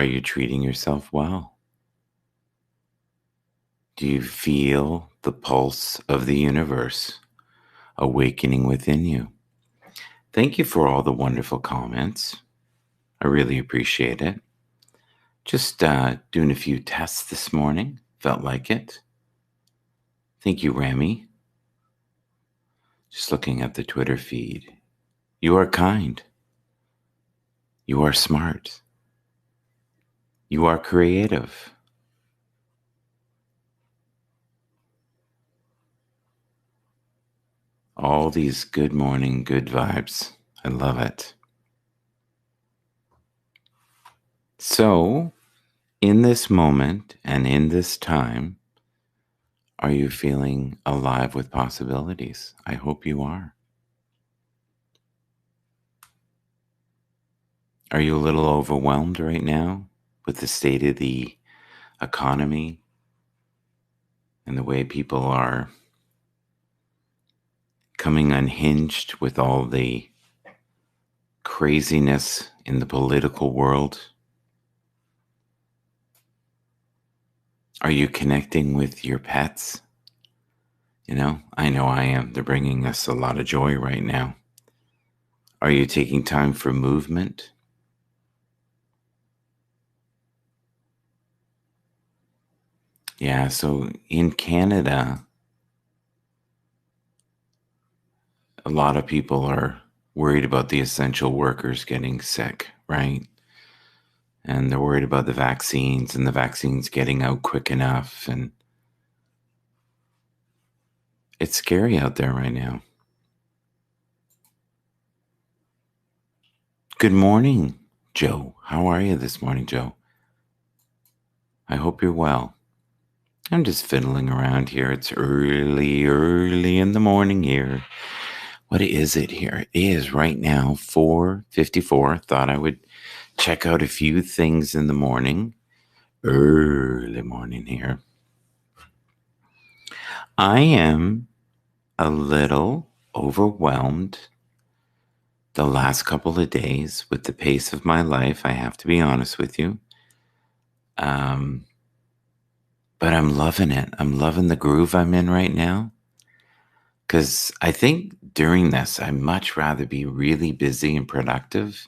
Are you treating yourself well? Do you feel the pulse of the universe awakening within you? Thank you for all the wonderful comments. I really appreciate it. Just doing a few tests this morning. Felt like it. Thank you, Rami. Just looking at the Twitter feed. You are kind. You are smart. You are creative. All these good morning, good vibes. I love it. So, in this moment and in this time, are you feeling alive with possibilities? I hope you are. Are you a little overwhelmed right now with the state of the economy and the way people are coming unhinged with all the craziness in the political world? Are you connecting with your pets? I know I am. They're bringing us a lot of joy right now. Are you taking time for movement? Yeah, so in Canada, a lot of people are worried about the essential workers getting sick, right? And they're worried about the vaccines and the vaccines getting out quick enough. And it's scary out there right now. Good morning, Joe. How are you this morning, Joe? I hope you're well. I'm just fiddling around here. It's early in the morning here. What is it here? It is right now 4:54. Thought I would check out a few things in the morning. Early morning here. I am a little overwhelmed the last couple of days with the pace of my life. I have to be honest with you. But I'm loving it. I'm loving the groove I'm in right now. Because I think during this, I'd much rather be really busy and productive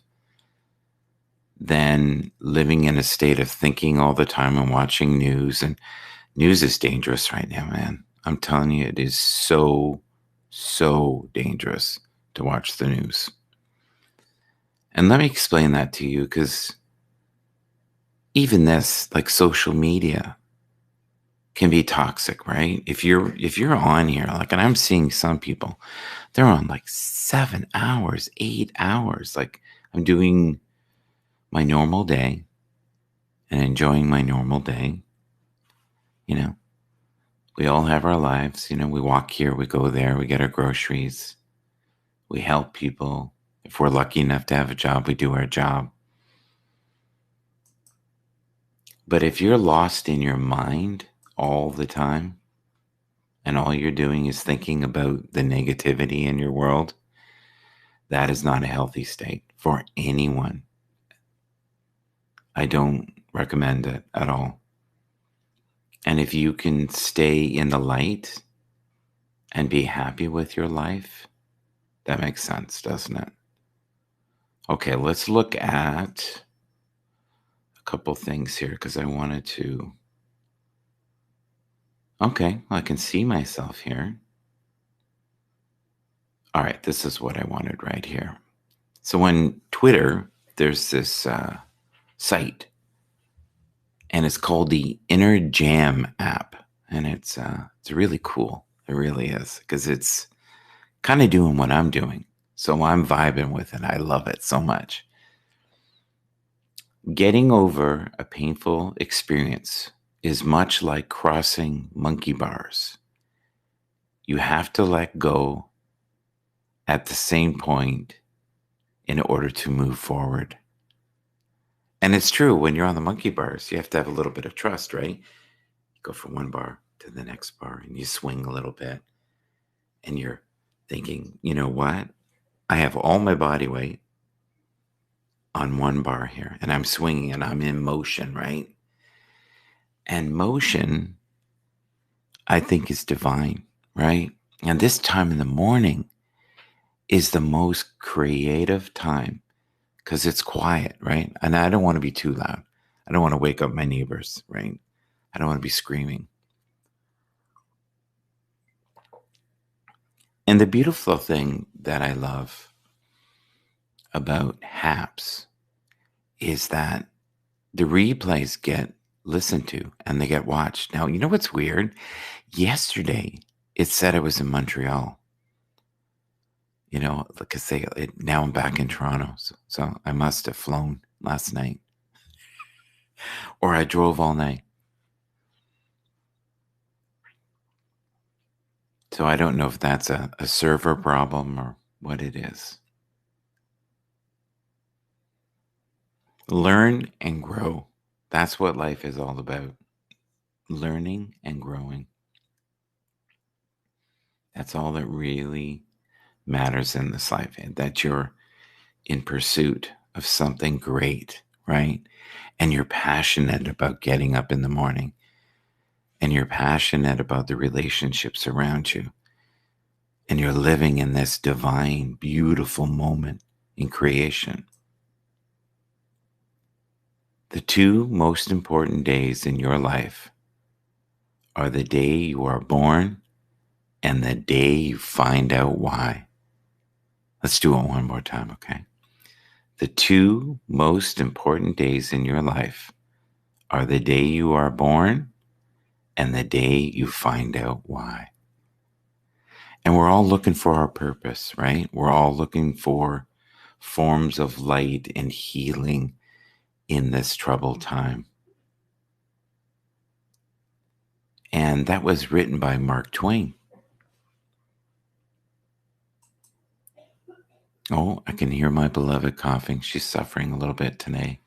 than living in a state of thinking all the time and watching news. And news is dangerous right now, man. I'm telling you, it is so dangerous to watch the news. And let me explain that to you, because even this, like social media, can be toxic, right? If you're on here, like, and I'm seeing some people, they're on like 7 hours, 8 hours. Like, I'm doing my normal day and enjoying my normal day. We all have our lives. We walk here, we go there, we get our groceries, we help people. If we're lucky enough to have a job, we do our job. But if you're lost in your mind all the time and all you're doing is thinking about the negativity in your world, that is not a healthy state for anyone. I don't recommend it at all. And if you can stay in the light and be happy with your life, that makes sense, doesn't it? Okay, let's look at a couple things here because I wanted to. Okay, well, I can see myself here. All right, this is what I wanted right here. So on Twitter, there's this site, and it's called the Inner Jam app, and it's really cool. It really is, because it's kind of doing what I'm doing. So I'm vibing with it. I love it so much. Getting over a painful experience is much like crossing monkey bars. You have to let go at the same point in order to move forward. And it's true, when you're on the monkey bars, you have to have a little bit of trust, right? You go from one bar to the next bar and you swing a little bit. And you're thinking, you know what? I have all my body weight. on one bar here, and I'm swinging and I'm in motion, right? And motion, I think, is divine, right? And this time in the morning is the most creative time because it's quiet, right? And I don't want to be too loud. I don't want to wake up my neighbors, right? I don't want to be screaming. And the beautiful thing that I love about Haps is that the replays get listened to and they get watched. Now, you know what's weird? Yesterday, it said I was in Montreal, because now I'm back in Toronto. So I must have flown last night or I drove all night. So I don't know if that's a server problem or what it is. Learn and grow. That's what life is all about. Learning and growing. That's all that really matters in this life. And that you're in pursuit of something great, right? And you're passionate about getting up in the morning. And you're passionate about the relationships around you. And you're living in this divine, beautiful moment in creation. The two most important days in your life are the day you are born and the day you find out why. Let's do it one more time, okay? The two most important days in your life are the day you are born and the day you find out why. And we're all looking for our purpose, right? We're all looking for forms of light and healing in this troubled time. And that was written by Mark Twain. Oh, I can hear my beloved coughing. She's suffering a little bit today.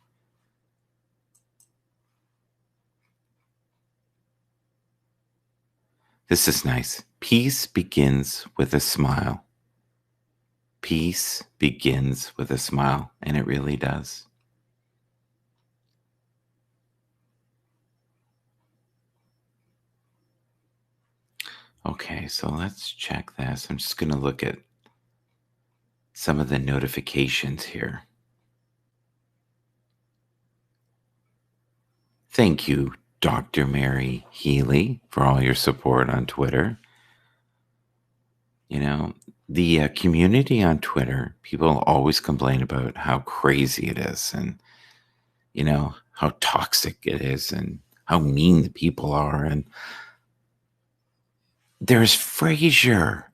This is nice. Peace begins with a smile. Peace begins with a smile, and it really does. Okay, so let's check this. I'm just going to look at some of the notifications here. Thank you, Dr. Mary Healy, for all your support on Twitter. The community on Twitter, people always complain about how crazy it is and, how toxic it is and how mean the people are. And there's Fraser.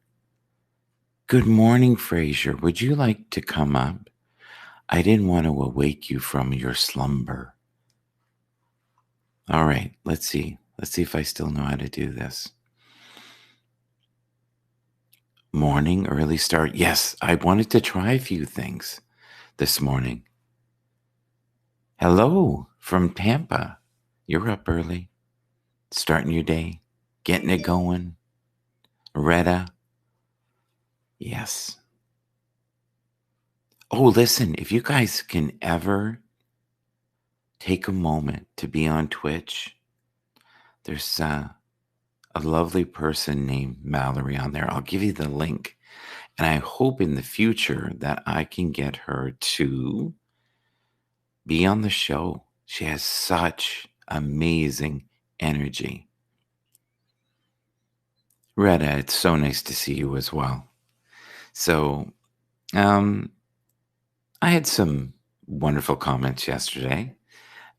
Good morning, Fraser. Would you like to come up? I didn't want to awake you from your slumber. All right, let's see. Let's see if I still know how to do this. Morning, early start. Yes, I wanted to try a few things this morning. Hello from Tampa. You're up early, starting your day, getting it going. Retta. Yes. Oh, listen, if you guys can ever take a moment to be on Twitch, there's a lovely person named Mallory on there. I'll give you the link. And I hope in the future that I can get her to be on the show. She has such amazing energy. Retta, it's so nice to see you as well. So, I had some wonderful comments yesterday,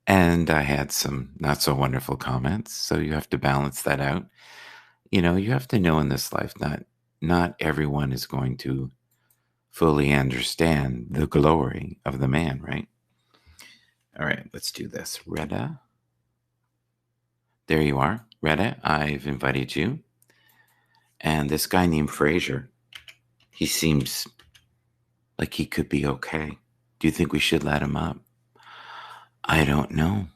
and I had some not so wonderful comments. So you have to balance that out. You have to know in this life that not everyone is going to fully understand the glory of the man, right? All right, let's do this. Retta. There you are. Retta, I've invited you. And this guy named Fraser, he seems like he could be okay. Do you think we should let him up? I don't know.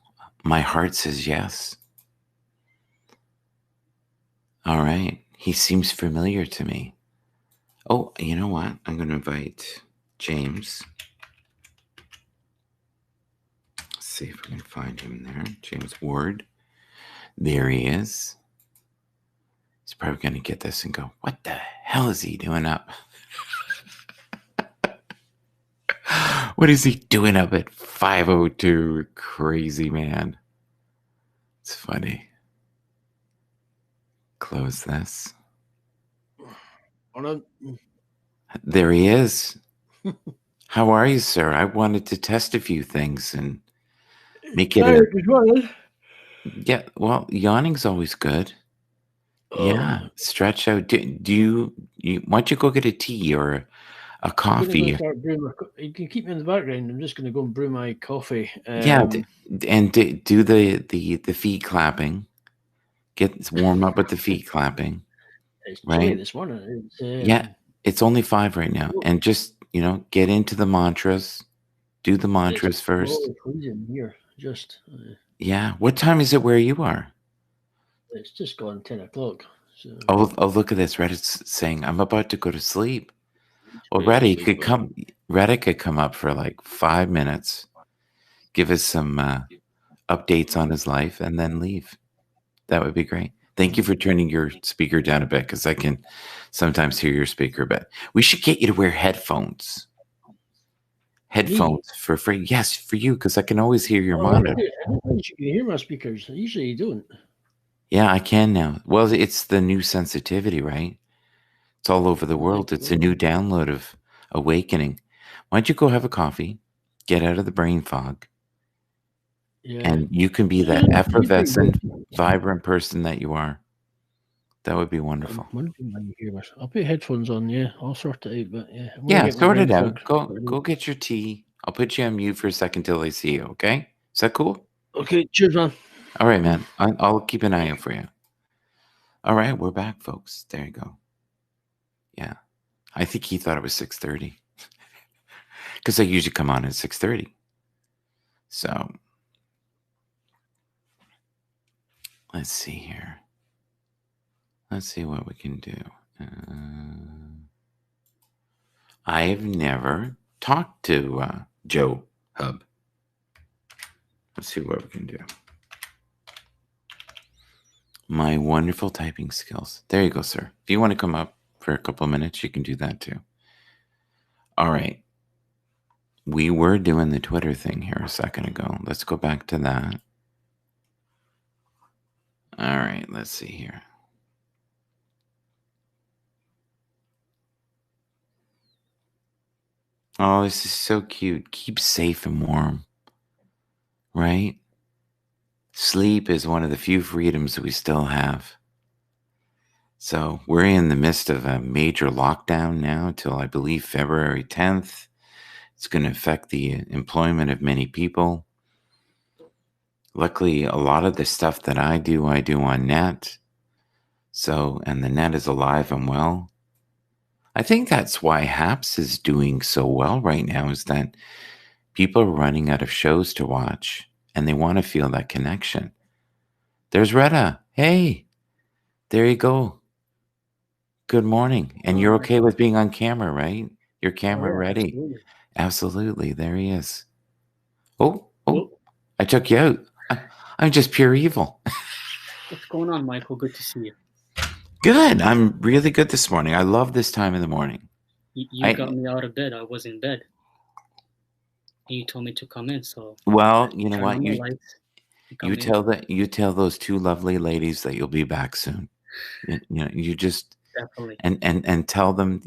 My heart says yes. All right. He seems familiar to me. Oh, you know what? I'm going to invite James. see if we can find him there. James Ward. There he is. He's probably going to get this and go, what the hell is he doing up? What is he doing up at 5:02? Crazy man. It's funny. Close this. There he is. How are you, sir? I wanted to test a few things and make it yeah, well, yawning's always good. Yeah, stretch out. Do you why don't you go get a tea or a coffee? You can keep me in the background. I'm just going to go and brew my coffee. Yeah, and do the feet clapping. Get warm up with the feet clapping. It's chilly Right? this morning. Yeah, it's only 5 right now, and just get into the mantras. Do the mantras first. Freezing here. Yeah. What time is it where you are? It's just gone 10 o'clock. So Oh, look at this. Reddit's saying I'm about to go to sleep. Well, Reddit could come up for like 5 minutes, give us some updates on his life, and then leave. That would be great. Thank you for turning your speaker down a bit because I can sometimes hear your speaker a bit. We should get you to wear headphones. Headphones for free. Yes, for you, because I can always hear your monitor. You can hear my speakers. Usually you don't. Yeah, I can now. Well, it's the new sensitivity, right? It's all over the world. It's a new download of Awakening. Why don't you go have a coffee, get out of the brain fog, and you can be that effervescent, vibrant person that you are. That would be wonderful. I'll put headphones on. Yeah, I'll sort it out. But yeah, sort it out. Go get your tea. I'll put you on mute for a second till I see you. Okay? Is that cool? Okay, cheers, man. All right, man. I'll keep an eye out for you. All right, we're back, folks. There you go. Yeah, I think he thought it was 6:30 because I usually come on at 6:30. So let's see here. Let's see what we can do. I've never talked to Joe Hub. Let's see what we can do. My wonderful typing skills. There you go, sir. If you want to come up for a couple of minutes, you can do that too. All right. We were doing the Twitter thing here a second ago. Let's go back to that. All right, let's see here. Oh, this is so cute. Keep safe and warm. Right? Sleep is one of the few freedoms we still have. So we're in the midst of a major lockdown now till I believe February 10th. It's going to affect the employment of many people. Luckily, a lot of the stuff that I do on net. So, and the net is alive and well. I think that's why HAPS is doing so well right now, is that people are running out of shows to watch and they want to feel that connection. There's Retta. Hey, there you go. Good morning. And you're okay with being on camera, right? Your camera ready. Absolutely. There he is. Oh, I took you out. I'm just pure evil. What's going on, Michael? Good to see you. Good. I'm really good this morning. I love this time in the morning. You got me out of bed. I was in bed. And you told me to come in, so... Well, you know what? You tell those two lovely ladies that you'll be back soon. You just... Definitely. And tell them,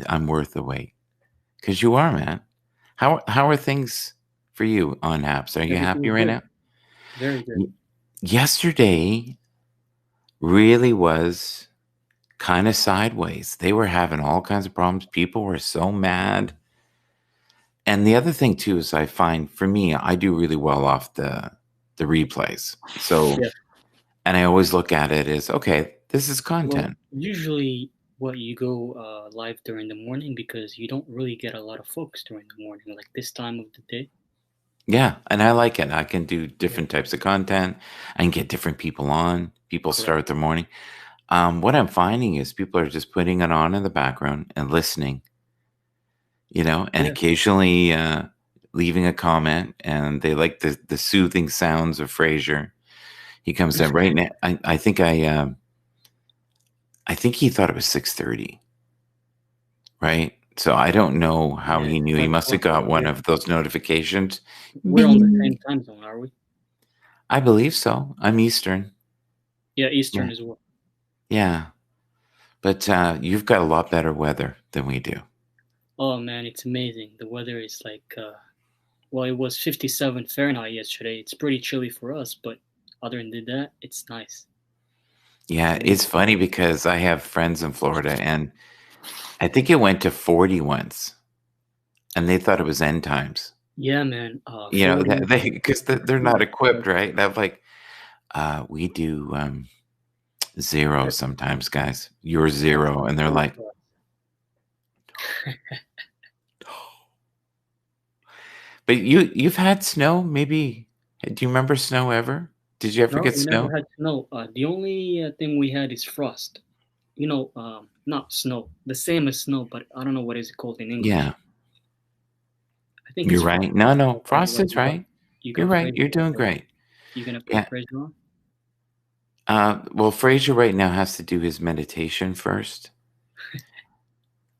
I'm worth the wait. Because you are, man. How are things for you on apps? Are you happy right now? Very good. Yesterday really was kind of sideways. They were having all kinds of problems. People were so mad. And the other thing too is I find for me, I do really well off the replays. So, and I always look at it as, okay, this is content. Well, usually what you go live during the morning because you don't really get a lot of folks during the morning, like this time of the day. Yeah, and I like it. I can do different types of content. I can get different people on. People start their morning. What I'm finding is people are just putting it on in the background and listening, and occasionally leaving a comment, and they like the soothing sounds of Frasier. He comes in right now. I think he thought it was 6:30, right? So I don't know how Yeah, he it's knew. He must have 5 o'clock got over one here. of those notifications. We're on the same Bing. time zone, are we? I believe so. I'm Eastern. Yeah, Yeah. Eastern as well. Yeah. But you've got a lot better weather than we do. Oh man, it's amazing. The weather is like, well, it was 57 Fahrenheit yesterday. It's pretty chilly for us, but other than that, it's nice. Yeah, it's funny because I have friends in Florida, and I think it went to 40 once, and they thought it was end times. Yeah, man. You know, 40. because they're not equipped, right? They're like, we do 0 sometimes, guys. You're 0, and they're like, but you've had snow, maybe? Do you remember snow ever? Did you ever No, get we never snow? had snow. The only thing we had is frost. You know, not snow. The same as snow, but I don't know what is it called in English. Yeah, I think you're it's frost. right. No, By the Frost way, is right. you You're got right. Fraser. You're doing great. You gonna put Yeah. Fraser on? Well, Frazier right now has to do his meditation first.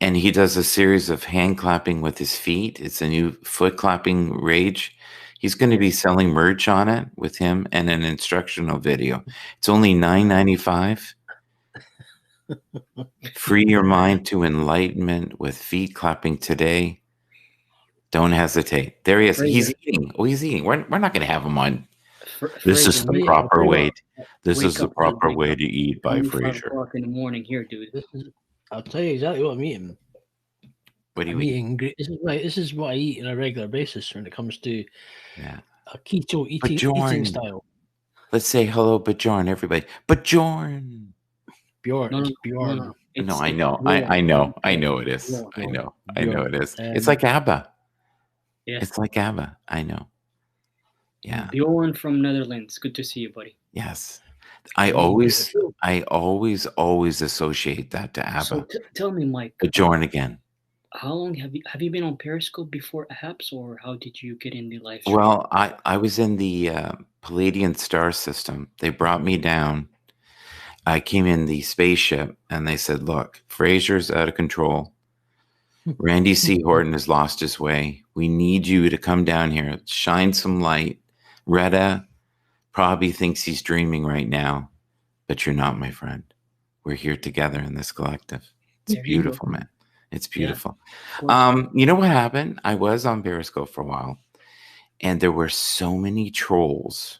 And he does a series of hand clapping with his feet. It's a new foot clapping rage. He's going to be selling merch on it with him and an instructional video. It's only $9.95. Free your mind to enlightenment with feet clapping today. Don't hesitate. There he is. He's Fraser. eating. Oh, he's eating. We're not going to have him on. This Fraser, is the wake up, proper way. This is wake the up, man, proper wake way up. to eat It's by only 5 Frazier. o'clock in the morning here, dude. I'll tell you exactly what I'm eating. What do you I'm eat? eating. This is what I eat on a regular basis when it comes to Yeah. a keto eating Bjorn. style. Let's say hello, Bjorn, everybody. Bjorn. Bjorn. No, It's no, Bjorn. no. No, I It's know. Bjorn. I know it is. Bjorn. I know. I know Bjorn. it is. It's like ABBA. Yeah. It's like ABBA. I know. Yeah. Bjorn from Netherlands. Good to see you, buddy. Yes. I Welcome to the always show. associate that to ABBA. So tell me, Mike. Bjorn again. How long have you been on Periscope before apps, or how did you get in the live stream? Well, I was in the Palladian star system. They brought me down. I came in the spaceship, and they said, "Look, Frasier's out of control. Randy C. Horton has lost his way. We need you to come down here, shine some light. Retta probably thinks he's dreaming right now, but you're not, my friend. We're here together in this collective. It's There you go. beautiful, man. It's beautiful." Of course. You know what happened? I was on Periscope for a while, and there were so many trolls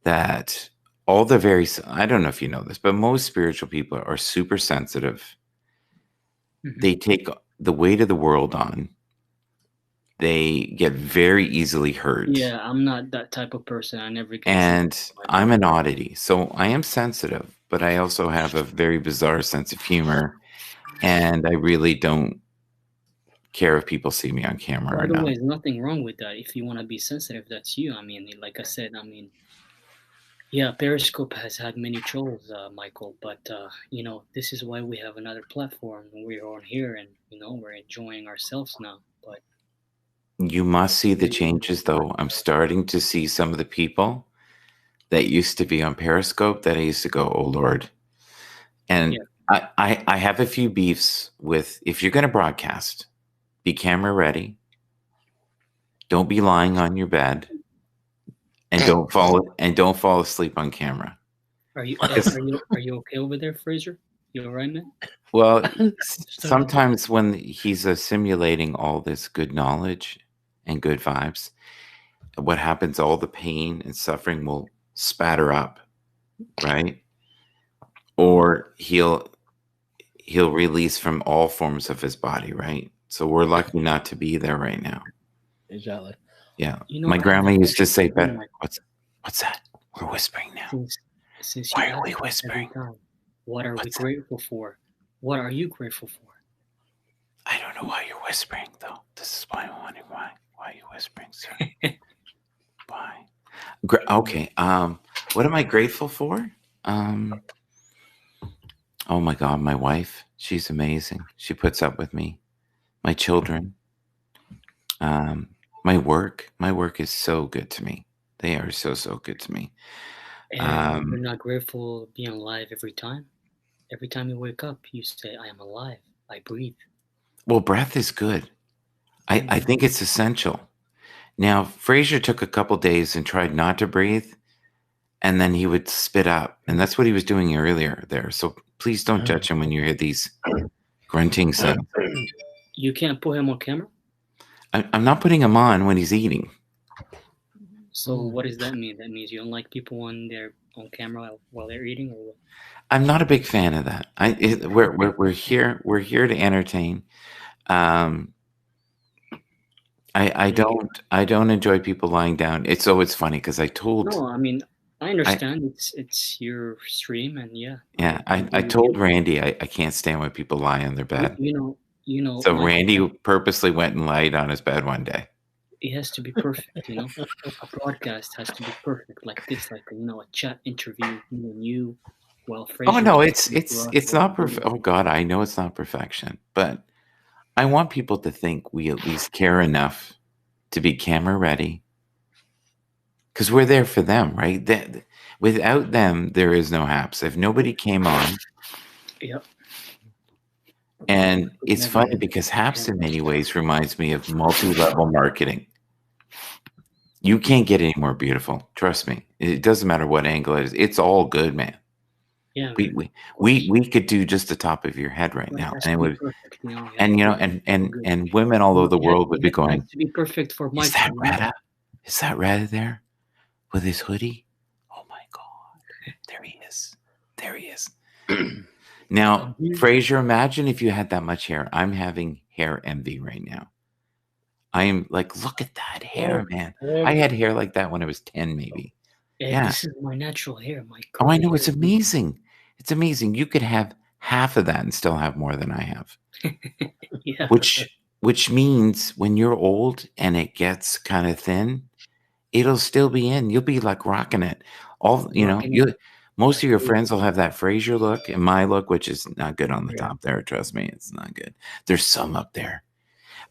that all the I don't know if you know this, but most spiritual people are super sensitive. Mhm. They take the weight of the world on. They get very easily hurt. Yeah, I'm not that type of person. I never get And sensitive like I'm that. an oddity. So I am sensitive, but I also have a very bizarre sense of humor. And I really don't care if people see me on camera By or the not. way, there's nothing wrong with that. If you want to be sensitive, that's you. I mean, like I said, yeah, Periscope has had many trolls, Michael, but you know, this is why we have another platform. We're on here, and you know, we're enjoying ourselves now. But You must see the changes, though. I'm starting to see some of the people that used to be on Periscope that I used to go, "Oh, Lord." And yeah, I have a few beefs with, if you're going to broadcast, be camera ready. Don't be lying on your bed, and don't fall asleep on camera. are you okay over there, Fraser? You all right, man? Well, sometimes when he's simulating all this good knowledge and good vibes, what happens, all the pain and suffering will spatter up, right? Or he'll release from all forms of his body, right? So we're lucky not to be there right now. Exactly. Yeah. You know, My I have grandma a used to say, question for you, "Better." Michael. What's that? We're whispering now. Since Why you are we ask us every whispering? time, what are we What's that? grateful for? What are you grateful for? I don't know why you're whispering, though. This is why I'm wondering why. Why are you whispering, sir? Why? Okay. What am I grateful for? Oh my God, my wife. She's amazing. She puts up with me. My children. My work is so good to me. They are so good to me. And you're not grateful to be alive every time? Every time you wake up, you say, I am alive. I breathe. Well, breath is good. I think it's essential. Now, Fraser took a couple days and tried not to breathe, and then he would spit up, and that's what he was doing earlier there. So please don't judge him when you hear these grunting sounds. You can't put him on camera? I'm not putting him on when he's eating. So what does that mean? That means you don't like people when they're on camera while they're eating, or what? I'm not a big fan of that. We're here to entertain. I don't enjoy people lying down. It's funny because I told No, I mean, I understand it's your stream, and I told Randy I can't stand when people lie on their bed. You know. So Randy purposely went and lied on his bed one day. It has to be perfect, you know. A broadcast has to be perfect, like this, like a chat interview, me and you, while Fraser. Oh no, it's not perfect. Oh God, I know it's not perfection, but I want people to think we at least care enough to be camera ready, because we're there for them, right? Without them, there is no haps. If nobody came on, Yep. and it's funny because haps in many ways reminds me of multi-level marketing. You can't get any more beautiful. Trust me. It doesn't matter what angle it is. It's all good, man. Yeah. We could do just the top of your head right now, and it would, perfect, and women all over the world would be going. It has to be perfect for Michael. Is that Retta? Is that Retta there with his hoodie? Oh my God! There he is. There he is. Now, Fraser, imagine if you had that much hair. I'm having hair envy right now. I am like, look at that hair, man. I had hair like that when I was 10, maybe. Yeah. This is my natural hair, Mike. Oh, I know. It's amazing. It's amazing. You could have half of that and still have more than I have. Yeah. Which means when you're old and it gets kind of thin, it'll still be in. You'll be like rocking it. Most of your friends will have that Fraser look and my look, which is not good on the top there. Trust me, it's not good. There's some up there.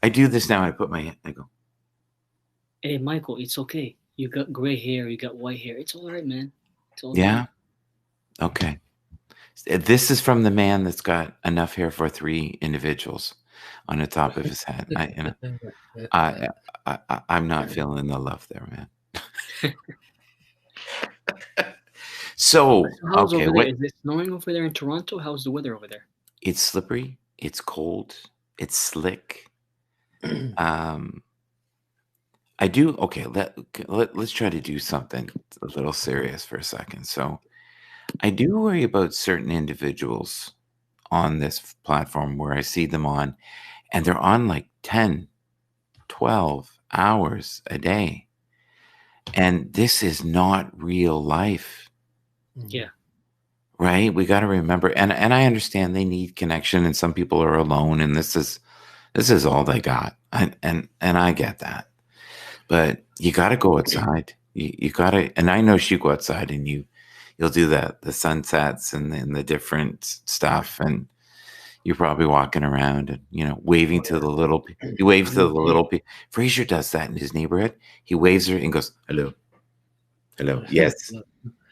I do this now. I put my hand, I go, hey, Michael, it's okay. You got gray hair. You got white hair. It's all right, man. It's all yeah. Good. Okay. This is from the man that's got enough hair for 3 individuals on the top of his head. I'm not feeling the love there, man. So how's over there? Is it snowing over there in Toronto? How's the weather over there? It's slippery. It's cold. It's slick. I do. Okay. Let's try to do something a little serious for a second. So I do worry about certain individuals on this platform where I see them on, and they're on like 10, 12 hours a day. And this is not real life. Yeah. Right? We got to remember, and I understand they need connection, and some people are alone, and this is all they got. And I get that. But you got to go outside. You got to, and I know you go outside and you'll do the sunsets and the different stuff, and you're probably walking around and waving to the little. He waves to the little people. Fraser does that in his neighborhood. He waves her and goes, "Hello, hello, yes,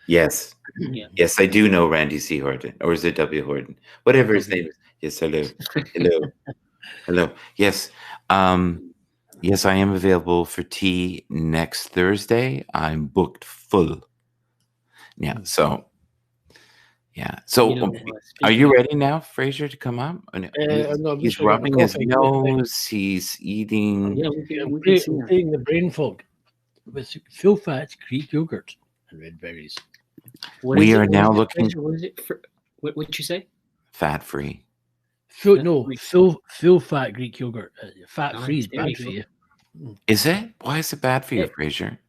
yes, yes." I do know Randy C. Horton, or is it W. Horton? Whatever his name is. Yes, hello, hello, hello. Yes. Yes, I am available for tea next Thursday. I'm booked full. Yeah, so yeah. So are you ready now, Fraser, to come up? He's rubbing his nose. He's eating. Yeah, I'm eating the brain fog with full fat Greek yogurt and red berries. We are now looking. What did you say? Fat free. Full fat Greek yogurt. Fat free is bad for you. Is it? Why is it bad for you, Fraser?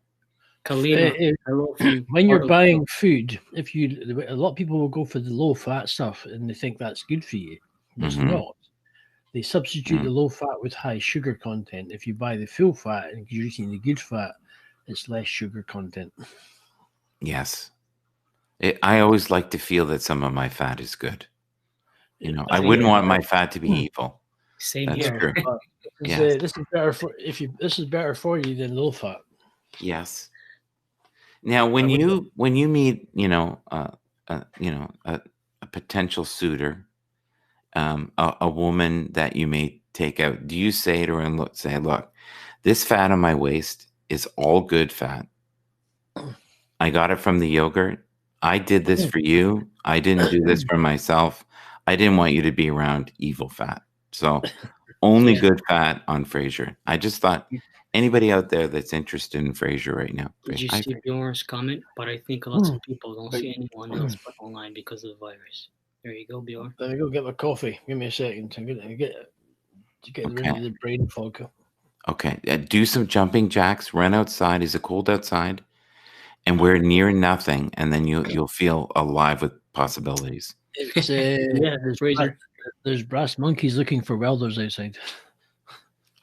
When you're buying food, a lot of people will go for the low fat stuff and they think that's good for you. It's not. They substitute the low fat with high sugar content. If you buy the full fat and you're eating the good fat, it's less sugar content. Yes. I always like to feel that some of my fat is good. I wouldn't want my fat to be evil. Same That's here. true. Yes. This is better for if you. This is better for you than low fat. Yes. Now, I would. when you meet, a potential suitor, a woman that you may take out, do you say to her and say, "Look, this fat on my waist is all good fat. I got it from the yogurt. I did this for you. I didn't do this for myself. I didn't want you to be around evil fat. So only Yeah. good fat on Frasier." I just thought anybody out there that's interested in Frasier right now, Did you see Bjorn's comment? But I think lots of people don't see anyone else but online because of the virus. There you go, Bjorn. Let me go get my coffee. Give me a second. I'm gonna get rid of the brain fog. Okay, do some jumping jacks. Run outside. Is it cold outside? And we're near nothing, and then you'll feel alive with possibilities. It's Yeah, Fraser. there's brass monkeys looking for welders outside.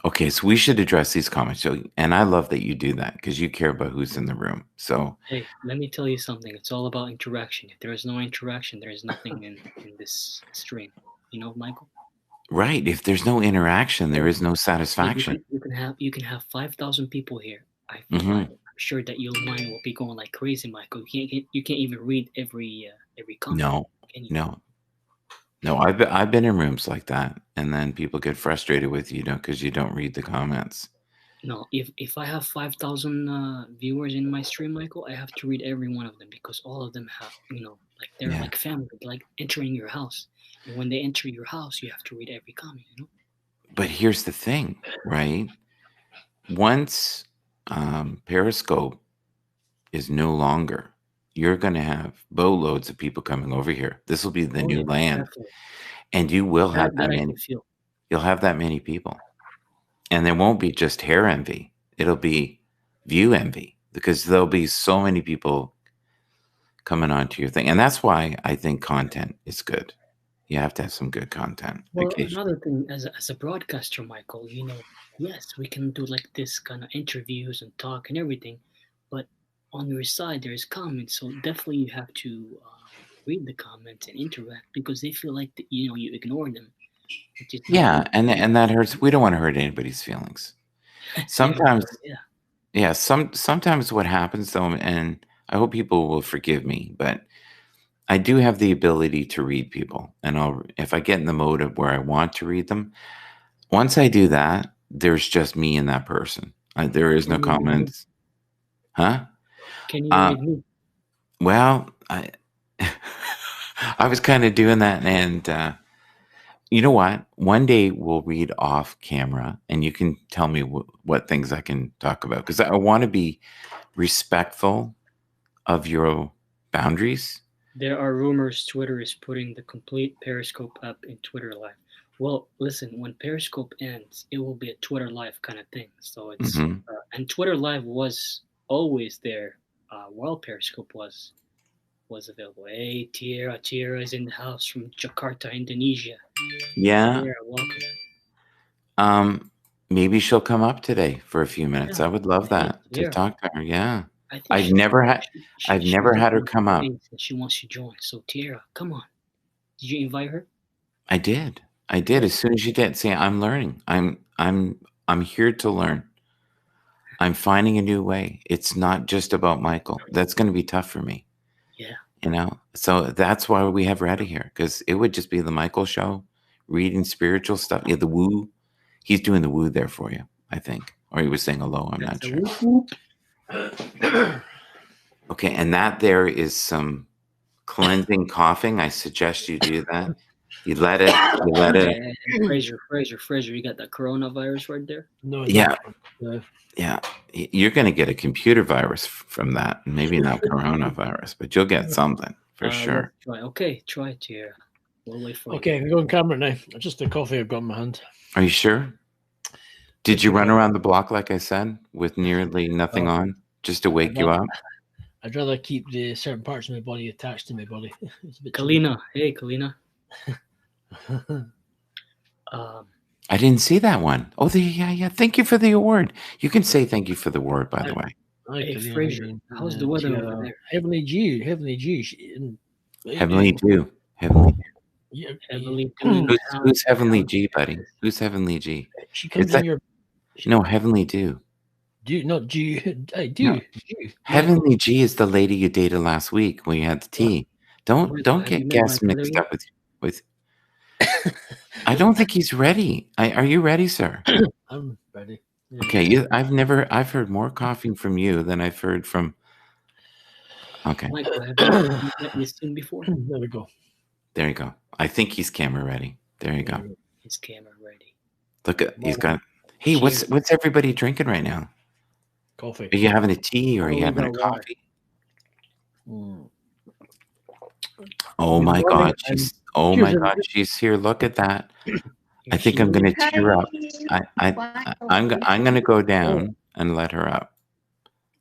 Okay, so we should address these comments. So, and I love that you do that because you care about who's in the room. So, Hey, let me tell you something. It's all about interaction. If there is no interaction, there is nothing in this stream. You know, Michael. right. If there's no interaction, there is no satisfaction. You can have 5,000 people here. I'm sure that your mind will be going like crazy, Michael. You can't even read every comment. No, Can you? no. I've been in rooms like that, and then people get frustrated with you, because you don't read the comments. No, if I have 5,000 viewers in my stream, Michael, I have to read every one of them because all of them have, like they're like family, like entering your house. And when they enter your house, you have to read every comment, But here's the thing, right? Once Periscope is no longer, you're going to have boatloads of people coming over here. This will be the new land. Definitely. And you will have that I many. can feel. You'll have that many people. And there won't be just hair envy. It'll be view envy because there'll be so many people coming onto your thing. And that's why I think content is good. You have to have some good content. Well, another thing, as a broadcaster, Michael, yes, we can do like this kind of interviews and talk and everything, but on your side there is comments, so definitely you have to read the comments and interact because they feel like you ignore them. Yeah, and that hurts. We don't want to hurt anybody's feelings. Sometimes, sometimes what happens though, and I hope people will forgive me, but I do have the ability to read people, and if I get in the mode of where I want to read them, once I do that, there's just me and that person. There is no comments. Huh? Can you read me? Well, I was kind of doing that, and you know what? One day we'll read off camera, and you can tell me what things I can talk about because I want to be respectful of your boundaries. There are rumors Twitter is putting the complete Periscope app in Twitter Live. Well, listen, when Periscope ends, it will be a Twitter Live kind of thing. So it's and Twitter Live was always there while Periscope was available. Hey, Tiara is in the house from Jakarta, Indonesia. Yeah. Tiara, welcome. Maybe she'll come up today for a few minutes. I would love that to talk to her. Yeah. I've never had her come up. She wants to join. So Tiara, come on. Did you invite her? I did. As soon as you did. See, I'm learning. I'm here to learn. I'm finding a new way. It's not just about Michael. That's going to be tough for me. Yeah. So that's why we have Reddy here, because it would just be the Michael show, reading spiritual stuff. Yeah, the woo. He's doing the woo there for you, I think. Or he was saying hello. I'm not sure. Okay, and that there is some cleansing coughing. I suggest you do that. You let it. Fraser, you got that coronavirus right there? No. Yeah. Yeah. You're going to get a computer virus from that. Maybe not coronavirus, but you'll get something for sure. Try it here. We'll wait for you. Okay, I'm going camera now. Just the coffee I've got in my hand. Are you sure? Did you run around the block, like I said, with nearly nothing on, just to wake you up? I'd rather keep the certain parts of my body attached to my body. Kalina. Hey, Kalina. I didn't see that one. Oh, yeah. Thank you for the award. You can say thank you for the award, by the way. Hey, Fraser, how's the weather over there? Heavenly Jew. Heavenly Jew. Yeah, Heavily doing the house. Who's Heavenly G, buddy? Who's Heavenly G? she Is comes in that your. no Heavenly Do? Do not do. I No, do. Do. Heavenly G is the lady you dated last week when you had the tea. Don't Michael, have you get met my guests brother mixed yet? up with. I don't think he's ready. Are you ready, sir? I'm ready. Okay, I've heard more coughing from you than I've heard from. Okay, Michael, have you met this team before? There we go. there you go. I think he's camera ready. There you go. His camera ready. Look at he's got. Hey, Cheers. what's everybody drinking right now? Coffee. Are you having a tea or are you Oh, having a we got water. coffee? Mm. Oh Good my morning, God, and my cheers, God, she's here. Look at that. I Here think she I'm going is. to tear up. I'm going to go down and let her up.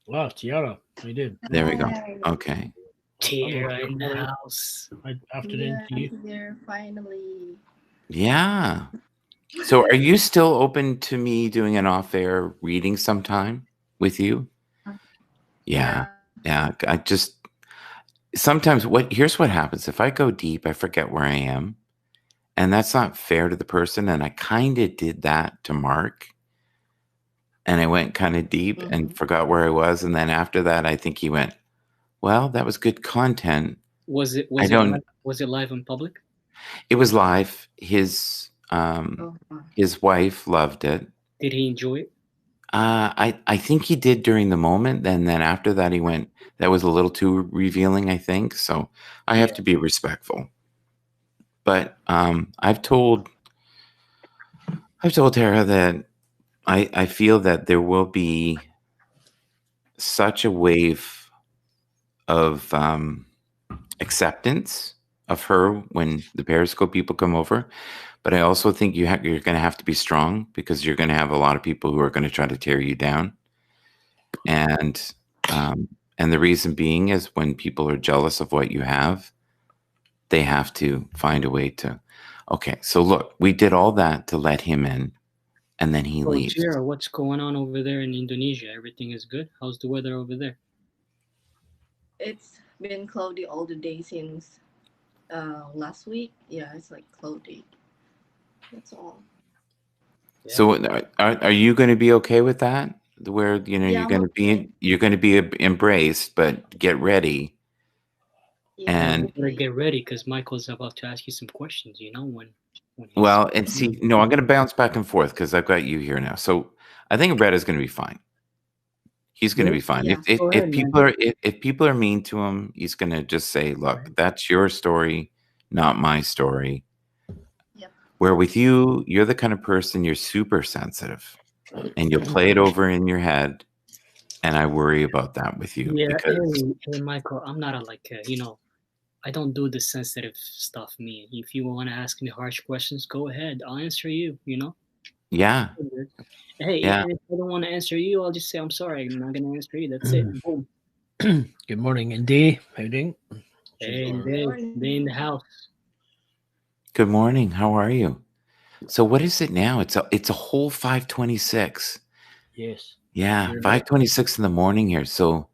Wow, Tiara, how you doing? There we go. Okay. Tara in the house. Afternoon to you. Here, finally. Yeah. So are you still open to me doing an off-air reading sometime with you? Yeah. I just sometimes here's what happens. If I go deep, I forget where I am. And that's not fair to the person. And I kind of did that to Mark. And I went kind of deep and forgot where I was. And then after that, I think he went, well, that was good content. Was it live in public? It was live. His wife loved it. Did he enjoy it? I think he did during the moment. And then after that, he went, that was a little too revealing, I think. So I have to be respectful. But I've told Tara that I feel that there will be such a wave of acceptance of her when the Periscope people come over. But I also think you're going to have to be strong because you're going to have a lot of people who are going to try to tear you down. And the reason being is when people are jealous of what you have, they have to find a way to. Okay, so look, we did all that to let him in, and then he leaves. Jira, what's going on over there in Indonesia? Everything is good? How's the weather over there? It's been cloudy all the day since last week. Yeah, it's like cloudy. That's all. Yeah. So are you going to be okay with that? Where you're going to be embraced, but get ready. Yeah, and get ready because Michael's about to ask you some questions. When and see, no, I'm going to bounce back and forth because I've got you here now. So I think Red is going to be fine. He's going to be fine. Yeah. If people are mean to him, he's going to just say, "Look, that's your story, not my story." Yep. Where with you, you're the kind of person you're super sensitive, and you'll play it over in your head. And I worry about that with you. Yeah, because hey, Michael, I'm not I don't do the sensitive stuff. Me, if you want to ask me harsh questions, go ahead. I'll answer you. Yeah. Hey, if I don't want to answer you, I'll just say I'm sorry. I'm not gonna answer you. That's it. Boom. Good morning, Indy. How you doing? Hey, Day in the house. Good morning. How are you? So what is it now? It's a whole 5:26. Yes. Yeah, 5:26 in the morning here. So,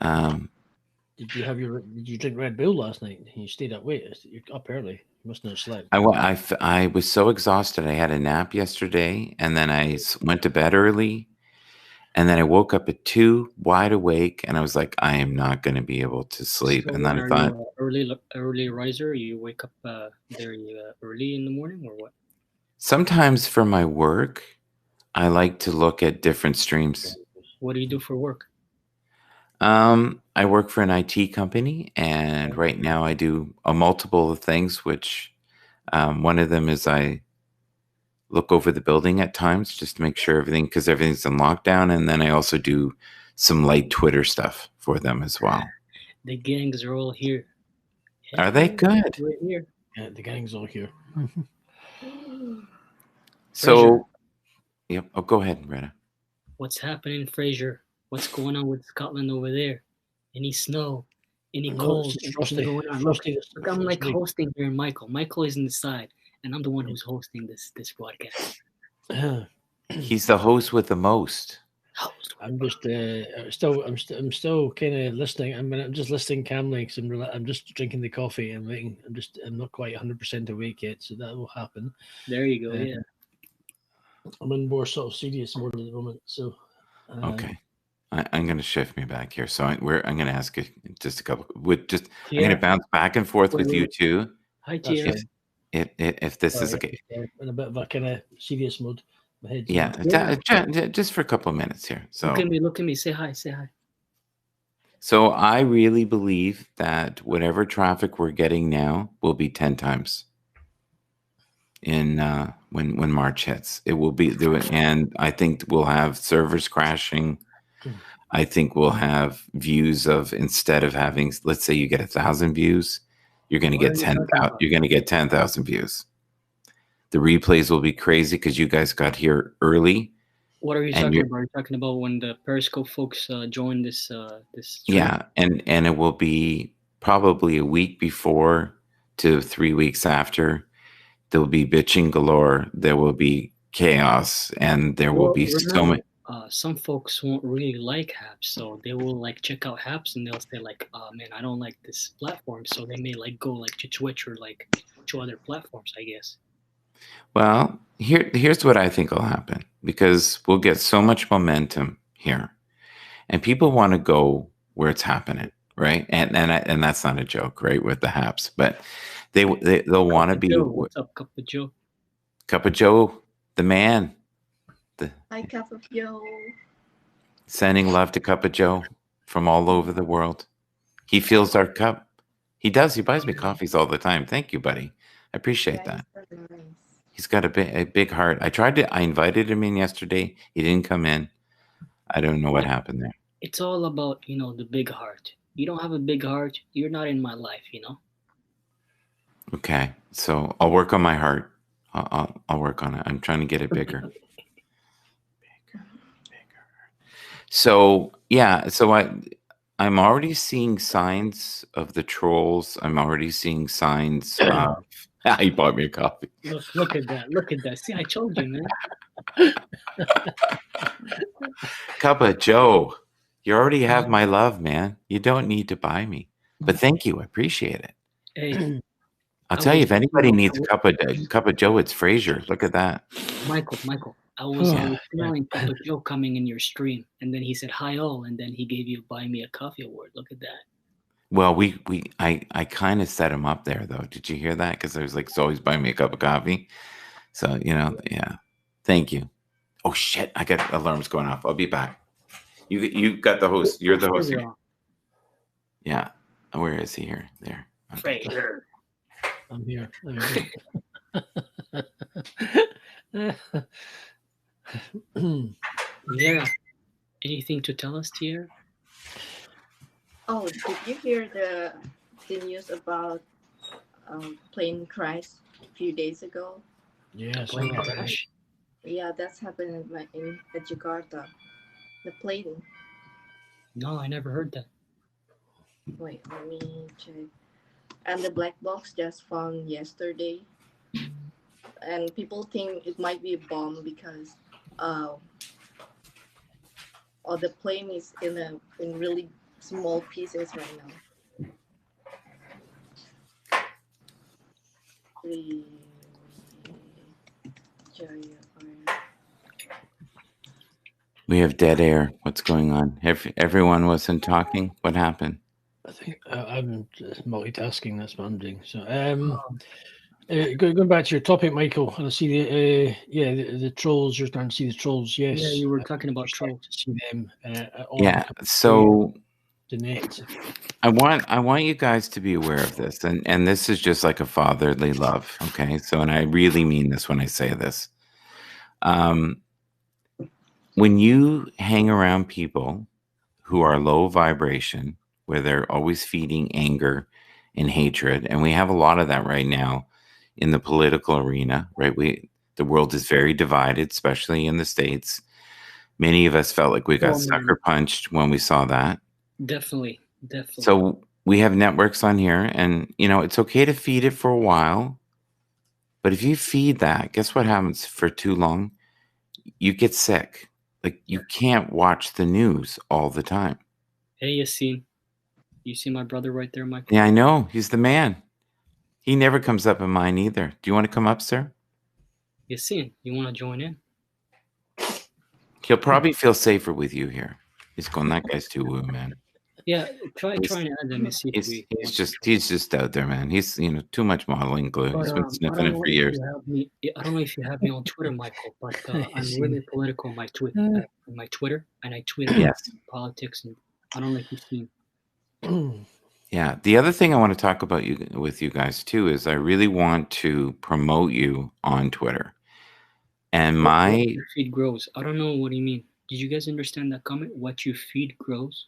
did you drink Red Bull last night? You stayed up late. You're up early. You mustn't have slept. I was so exhausted. I had a nap yesterday, and then I went to bed early, and then I woke up at 2, wide awake, and I was like, I am not going to be able to sleep. So and then I thought, early riser. You wake up very early in the morning, or what? Sometimes for my work, I like to look at different streams. What do you do for work? I work for an IT company, and right now I do a multiple of things, which one of them is I look over the building at times just to make sure because everything's in lockdown. And then I also do some light Twitter stuff for them as well. The gangs are all here. Are they good? We're here. Yeah, the gang's all here. So, yep. Oh, go ahead, Retta. What's happening, Fraser? What's going on with Scotland over there? Any snow? Any cold? Frosty. Look, I'm like hosting here, Michael. Michael is on the side, and I'm the one who's hosting this broadcast. He's the host with the most. I'm just I'm still kind of listening. I'm just listening calmly because I'm just drinking the coffee and waiting. I'm not quite 100% awake yet, so that will happen. There you go. Yeah. I'm in more sort of serious mode at the moment. So Okay. I'm going to shift me back here. So I'm going to ask you just a couple. I'm Yeah. going to bounce back and forth with you too. Hi, that's Tia. fine. If this is Sorry, okay. in a bit of a kind of serious mode. My head's Yeah, Yeah. just for a couple of minutes here. So Look at me. Look at me. Say hi. Say hi. So I really believe that whatever traffic we're getting now will be 10 times in when March hits. It will be and I think we'll have servers crashing. I think we'll have views of, instead of having, let's say you get 1,000 views, you're going to What get are you 10,000. talking about? You're going to get 10,000 views. The replays will be crazy because you guys got here early. What are you And talking you're- about? Are you talking about when the Periscope folks join this this stream? Yeah, and it will be probably a week before to 3 weeks after. There'll be bitching galore. There will be chaos, and there will Well, be so remember, many. some folks won't really like Haps, so they will like check out Haps and they'll say like, "Oh man, I don't like this platform," so they may like go like to Twitch or like to other platforms, I guess. Well, here's what I think will happen, because we'll get so much momentum here, and people want to go where it's happening, right? And that's not a joke, right? With the Haps, but they'll want to Cup of be Joe, what's up, Cup of Joe? Cup of Joe, the man, Hi, Cup of Joe. sending love to Cup of Joe from all over the world. He fills our cup. He does. He buys me coffees all the time. Thank you, buddy. I appreciate Yeah, that. it's so nice. He's got a big heart. I invited him in yesterday. He didn't come in. I don't know what happened there. It's all about, you know, the big heart. You don't have a big heart, you're not in my life, you know? Okay, so I'll work on my heart. I'll work on it. I'm trying to get it bigger. So yeah, so I'm already seeing signs of the trolls. I'm already seeing signs of. He bought me a coffee. Look at that. Look at that. See, I told you, man. Cup of Joe, you already have my love, man. You don't need to buy me. But thank you. I appreciate it. Hey, I'll I tell you, was if anybody listening- needs a cup of Joe, it's Fraser. Look at that. Michael, I was feeling Cup of Joe coming in your stream, and then he said hi all, and then he gave you buy me a coffee award. Look at that. Well, I kind of set him up there, though. Did you hear that? Because I was like, "So always buy me a cup of coffee." So yeah. Thank you. Oh shit! I got alarms going off. I'll be back. You got the host. You're the host here. Yeah. Where is he here? There. Okay. Fraser. I'm here. Yeah. Anything to tell us, Tier? Oh, did you hear the news about plane crash a few days ago? Yes. Plane crash? Yeah, that's happened at Jakarta. The plane. No, I never heard that. Wait, let me check. And the black box just found yesterday. And people think it might be a bomb because the plane is in really small pieces right now. We have dead air. What's going on? Everyone wasn't talking. What happened? I think I'm just multitasking. That's what I'm doing. So, going back to your topic, Michael, and I see the trolls. You're starting to see the trolls. Yes. Yeah, you were talking about You're starting trolls. to see them. Yeah. So the net. I want you guys to be aware of this, and this is just like a fatherly love. Okay. So, and I really mean this when I say this. When you hang around people who are low vibration, where they're always feeding anger and hatred, and we have a lot of that right now in the political arena, right? The world is very divided, especially in the States. Many of us felt like we got sucker punched when we saw that. Definitely. So we have networks on here, and it's okay to feed it for a while, but if you feed that, guess what happens for too long? You get sick. like you can't watch the news all the time. Hey, Yassine. You see my brother right there, Michael? Yeah, I know. He's the man. He never comes up in mine either. Do you want to come up, sir? Yassine, you want to join in? He'll probably feel safer with you here. He's going, that guy's too woo, man. Yeah, try and add them and see if we. He's just out there, man. He's too much modeling glue. But, He's been sniffing it for years. I don't know if you have me on Twitter, Michael, but I'm really political on my Twitter, and I tweet about politics, and I don't know if you've seen. Yeah. The other thing I want to talk about with you guys too is I really want to promote you on Twitter. And what your feed grows. I don't know what do you mean. Did you guys understand that comment? What you feed grows.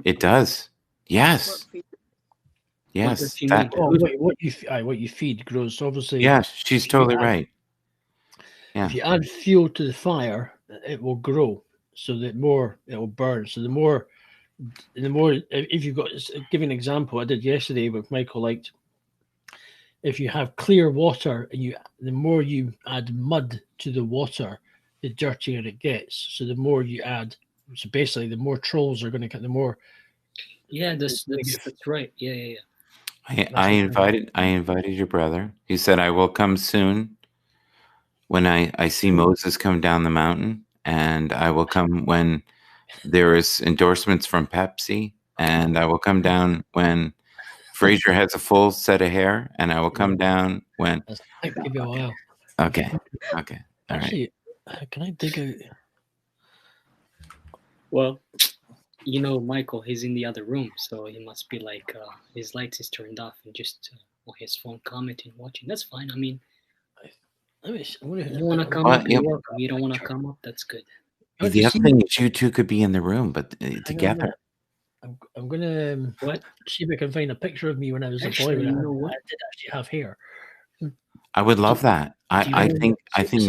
It does. Yes. Yes. What you feed grows. Obviously. Yeah, she's totally right. Yeah. If you add fuel to the fire, it will grow. So the more it will burn. So the more, if you've got, give an example I did yesterday with Michael, like if you have clear water and the more you add mud to the water, the dirtier it gets. So the more you add, so basically the more trolls are going to get, the more. Yeah, that's right. Yeah. I invited your brother. He said, I will come soon when I see Moses come down the mountain, and I will come when there is endorsements from Pepsi, and I will come down when Fraser has a full set of hair, and I will come down when. That could be a while. Okay. All Actually, right. Can I dig out? Well, Michael, he's in the other room, so he must be like his lights is turned off and just on his phone commenting, watching. That's fine. I mean, you want to come up, you're welcome. You don't want to come up, that's good. The other thing is you two could be in the room, but together. I'm gonna see if I can find a picture of me when I was a boy. When I did actually have hair. I would love that. I think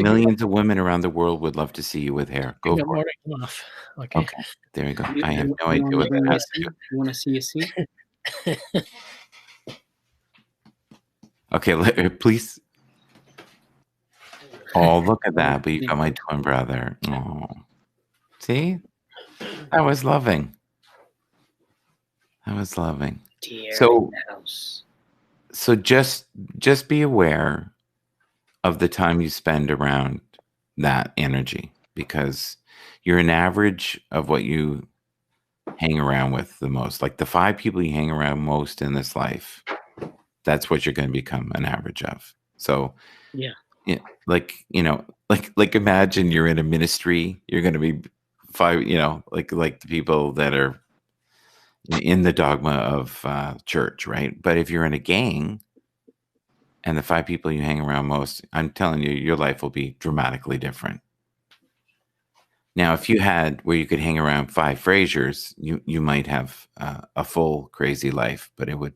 millions of women around the world would love to see you with hair. Go for it. Enough. Okay, there you go. I have no idea what that has to do. You want to see a scene? Okay, please. Oh, look at that! But you got my twin brother. Oh, see, that was loving. So just be aware of the time you spend around that energy, because you're an average of what you hang around with the most. Like the 5 people you hang around most in this life, that's what you're going to become an average of. So like imagine you're in a ministry, you're going to be 5, like the people that are in the dogma of church, right? But if you're in a gang and the 5 people you hang around most, I'm telling you, your life will be dramatically different. Now, if you had where you could hang around 5 Frasers, you might have a full crazy life, but it would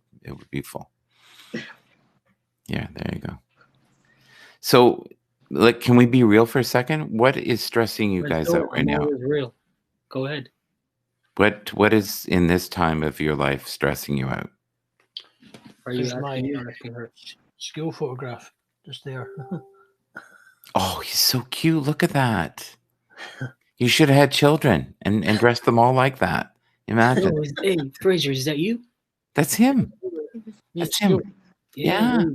be full. Yeah, there you go. So, can we be real for a second? What is stressing you guys out right now? Real. Go ahead. What is in this time of your life stressing you out? Are you asking her school photograph just there? Oh, he's so cute. Look at that. You should have had children and dressed them all like that. Imagine. Hey, Fraser, is that you? That's him. That's him. Yeah.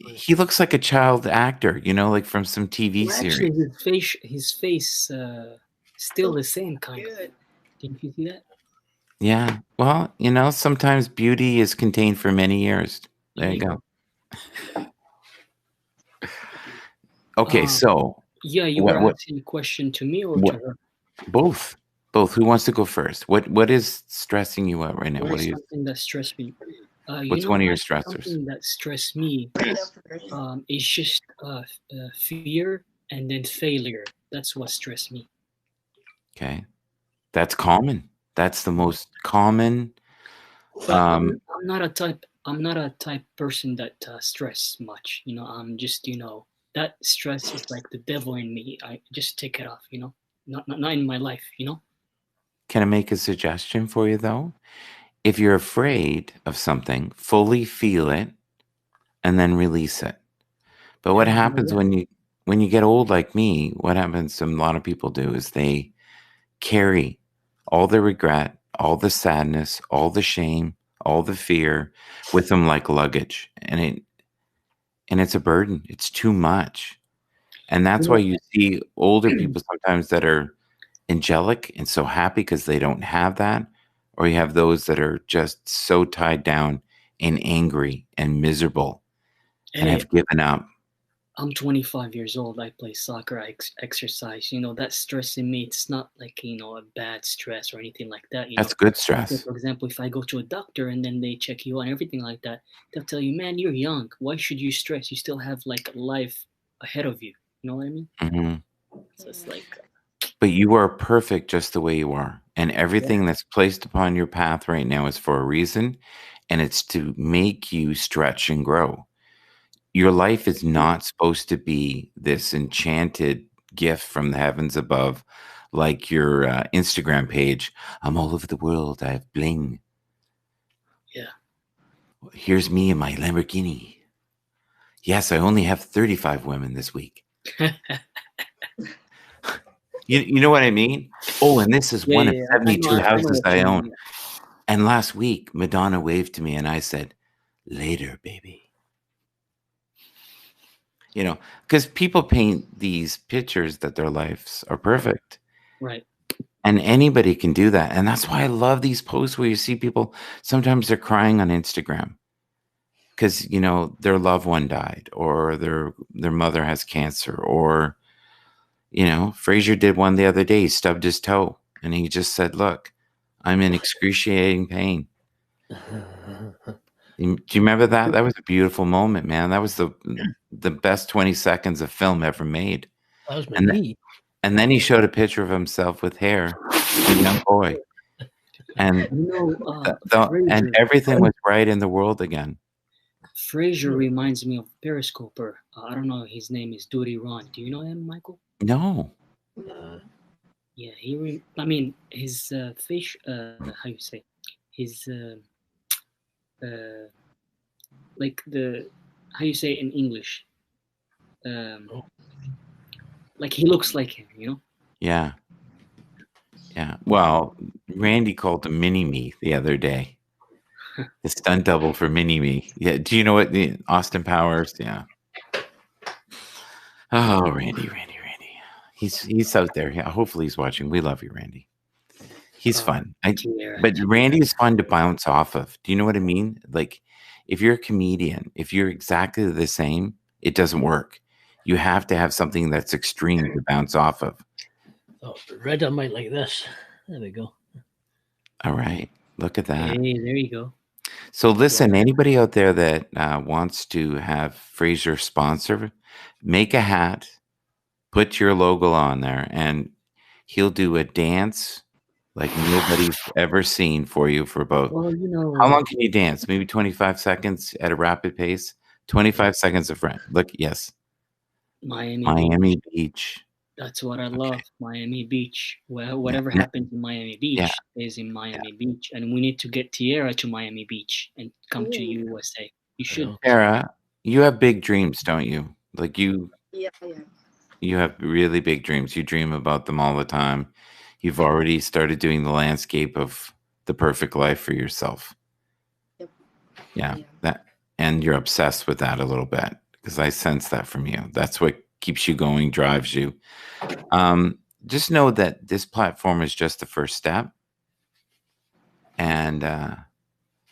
He looks like a child actor, like from some TV series. Actually, his face still the same kind of. Didn't you see that? Yeah. Well, sometimes beauty is contained for many years. There you go. Okay, so. Yeah, you were asking a question to me or to her? Both. Who wants to go first? What is stressing you out right now? What is something that stressed me? What's one of your stressors? Something that stressed me is just fear and then failure. That's what stressed me. Okay, that's common. That's the most common. I'm not a type person that stress much. I'm just that stress is like the devil in me. I just take it off. Not in my life. Can I make a suggestion for you though? If you're afraid of something, fully feel it and then release it. But what happens when when you get old like me, what happens, a lot of people do, is they carry all the regret, all the sadness, all the shame, all the fear with them like luggage. And it's a burden. It's too much. And You that's why know, you see older people sometimes that are angelic and so happy because they don't have that. Or you have those that are just so tied down and angry and miserable and hey, have given up. I'm 25 years old. I play soccer. I exercise. That stress in me, it's not like, a bad stress or anything like that. That's good Like, stress. for example, if I go to a doctor and then they check you and everything like that, they'll tell you, man, you're young. Why should you stress? You still have like life ahead of you. You know what I mean? Hmm. So it's like, But you are perfect just the way you are. And yeah, everything that's placed upon your path right now is for a reason. And it's to make you stretch and grow. Your life is not supposed to be this enchanted gift from the heavens above, like your Instagram page. I'm all over the world. I have bling. yeah. Here's me in my Lamborghini. Yes, I only have 35 women this week. You know what I mean? Oh, and this is Yeah, one of yeah, yeah. I know, 72 I know houses what I you own. mean. And last week, Madonna waved to me and I said, later, baby. Because people paint these pictures that their lives are perfect. Right. And anybody can do that. And that's why I love these posts where you see people, sometimes they're crying on Instagram because, their loved one died or their mother has cancer or, Frazier did one the other day. He stubbed his toe and he just said, look, I'm in excruciating pain. Do you remember that? That was a beautiful moment, man. That was the best 20 seconds of film ever made. That was my And knee. and then he showed a picture of himself with hair, a young boy, and and Fraser. everything was right in the world again. Fraser reminds me of Periscoper. I don't know. His name is Duty Ron. Do you know him, Michael? No, Yeah, I mean, his fish. How you say? His uh, like the how you say in English? Um, Oh. like he looks like him. yeah, yeah. Well, Randy called him Mini Me the other day. The stunt double for Mini Me. Yeah. Do you know what the Austin Powers? Yeah. Oh, Randy. He's out there. Yeah. Hopefully he's watching. We love you, Randy. He's fun. But Randy is fun to bounce off of. Do you know what I mean? Like, if you're a comedian, if you're exactly the same, it doesn't work. You have to have something that's extreme to bounce off of. Oh, Red, I might like this. There we go. All right. Look at that. Hey, there you go. So listen, anybody out there that wants to have Fraser sponsor, make a hat, put your logo on there, and he'll do a dance like nobody's ever seen for you for about. Well, How long can you dance? Maybe 25 seconds at a rapid pace? 25 seconds of front. Look, yes. Miami Beach. That's what I love. Miami Beach. Well, whatever Yeah. happens in Miami Beach stays in Miami Beach, and we need to get Tierra to Miami Beach and come to USA. You should. Sarah, you have big dreams, don't you? Like you Yeah. have really big dreams. You dream about them all the time. You've already started doing the landscape of the perfect life for yourself. Yep. Yeah. And you're obsessed with that a little bit because I sense that from you. That's what keeps you going, drives you. Just know that this platform is just the first step. And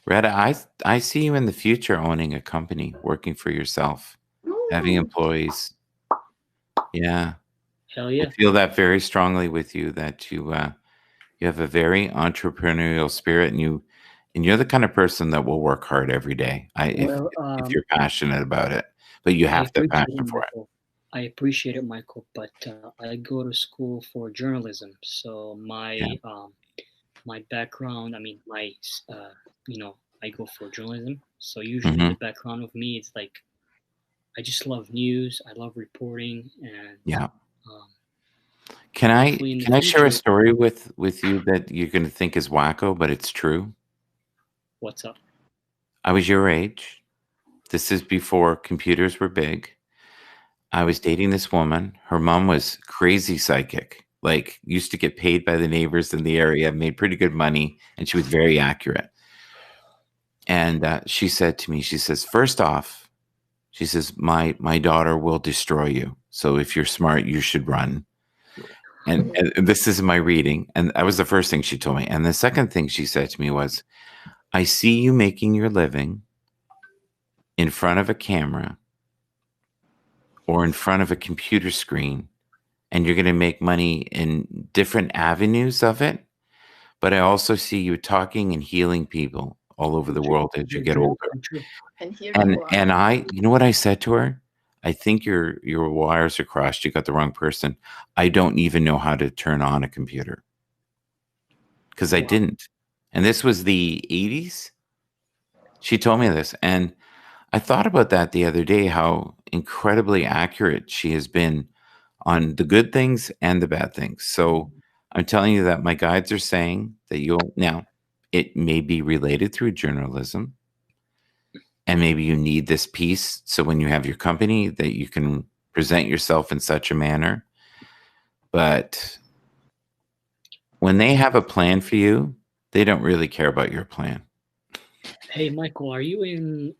Retta, I see you in the future owning a company, working for yourself, having employees. Yeah. Hell yeah. I feel that very strongly with you, that you have a very entrepreneurial spirit, and you're the kind of person that will work hard every day. If you're passionate about it, but you have to have passion for it. I appreciate it, Michael, but I go to school for journalism, so my background, I mean, I go for journalism. So usually the background of me is like, I just love news. I love reporting, and yeah. Can I share a story with you that you're going to think is wacko, but it's true? What's up? I was your age. This is before computers were big. I was dating this woman. Her mom was crazy psychic, like used to get paid by the neighbors in the area, made pretty good money, and she was very accurate. And she said to me, she says, first off, she says, my daughter will destroy you. So if you're smart, you should run. And this is my reading. And that was the first thing she told me. And the second thing she said to me was, I see you making your living in front of a camera or in front of a computer screen, and you're going to make money in different avenues of it. But I also see you talking and healing people all over the world as you get older. And here And I, you know what I said to her? I think your wires are crossed. You got the wrong person. I don't even know how to turn on a computer because I didn't. And this was the 80s. She told me this, and I thought about that the other day, how incredibly accurate she has been on the good things and the bad things. So I'm telling you that my guides are saying that now, it may be related through journalism, and maybe you need this piece. So when you have your company, that you can present yourself in such a manner. But when they have a plan for you, they don't really care about your plan. Hey, Michael, are you in?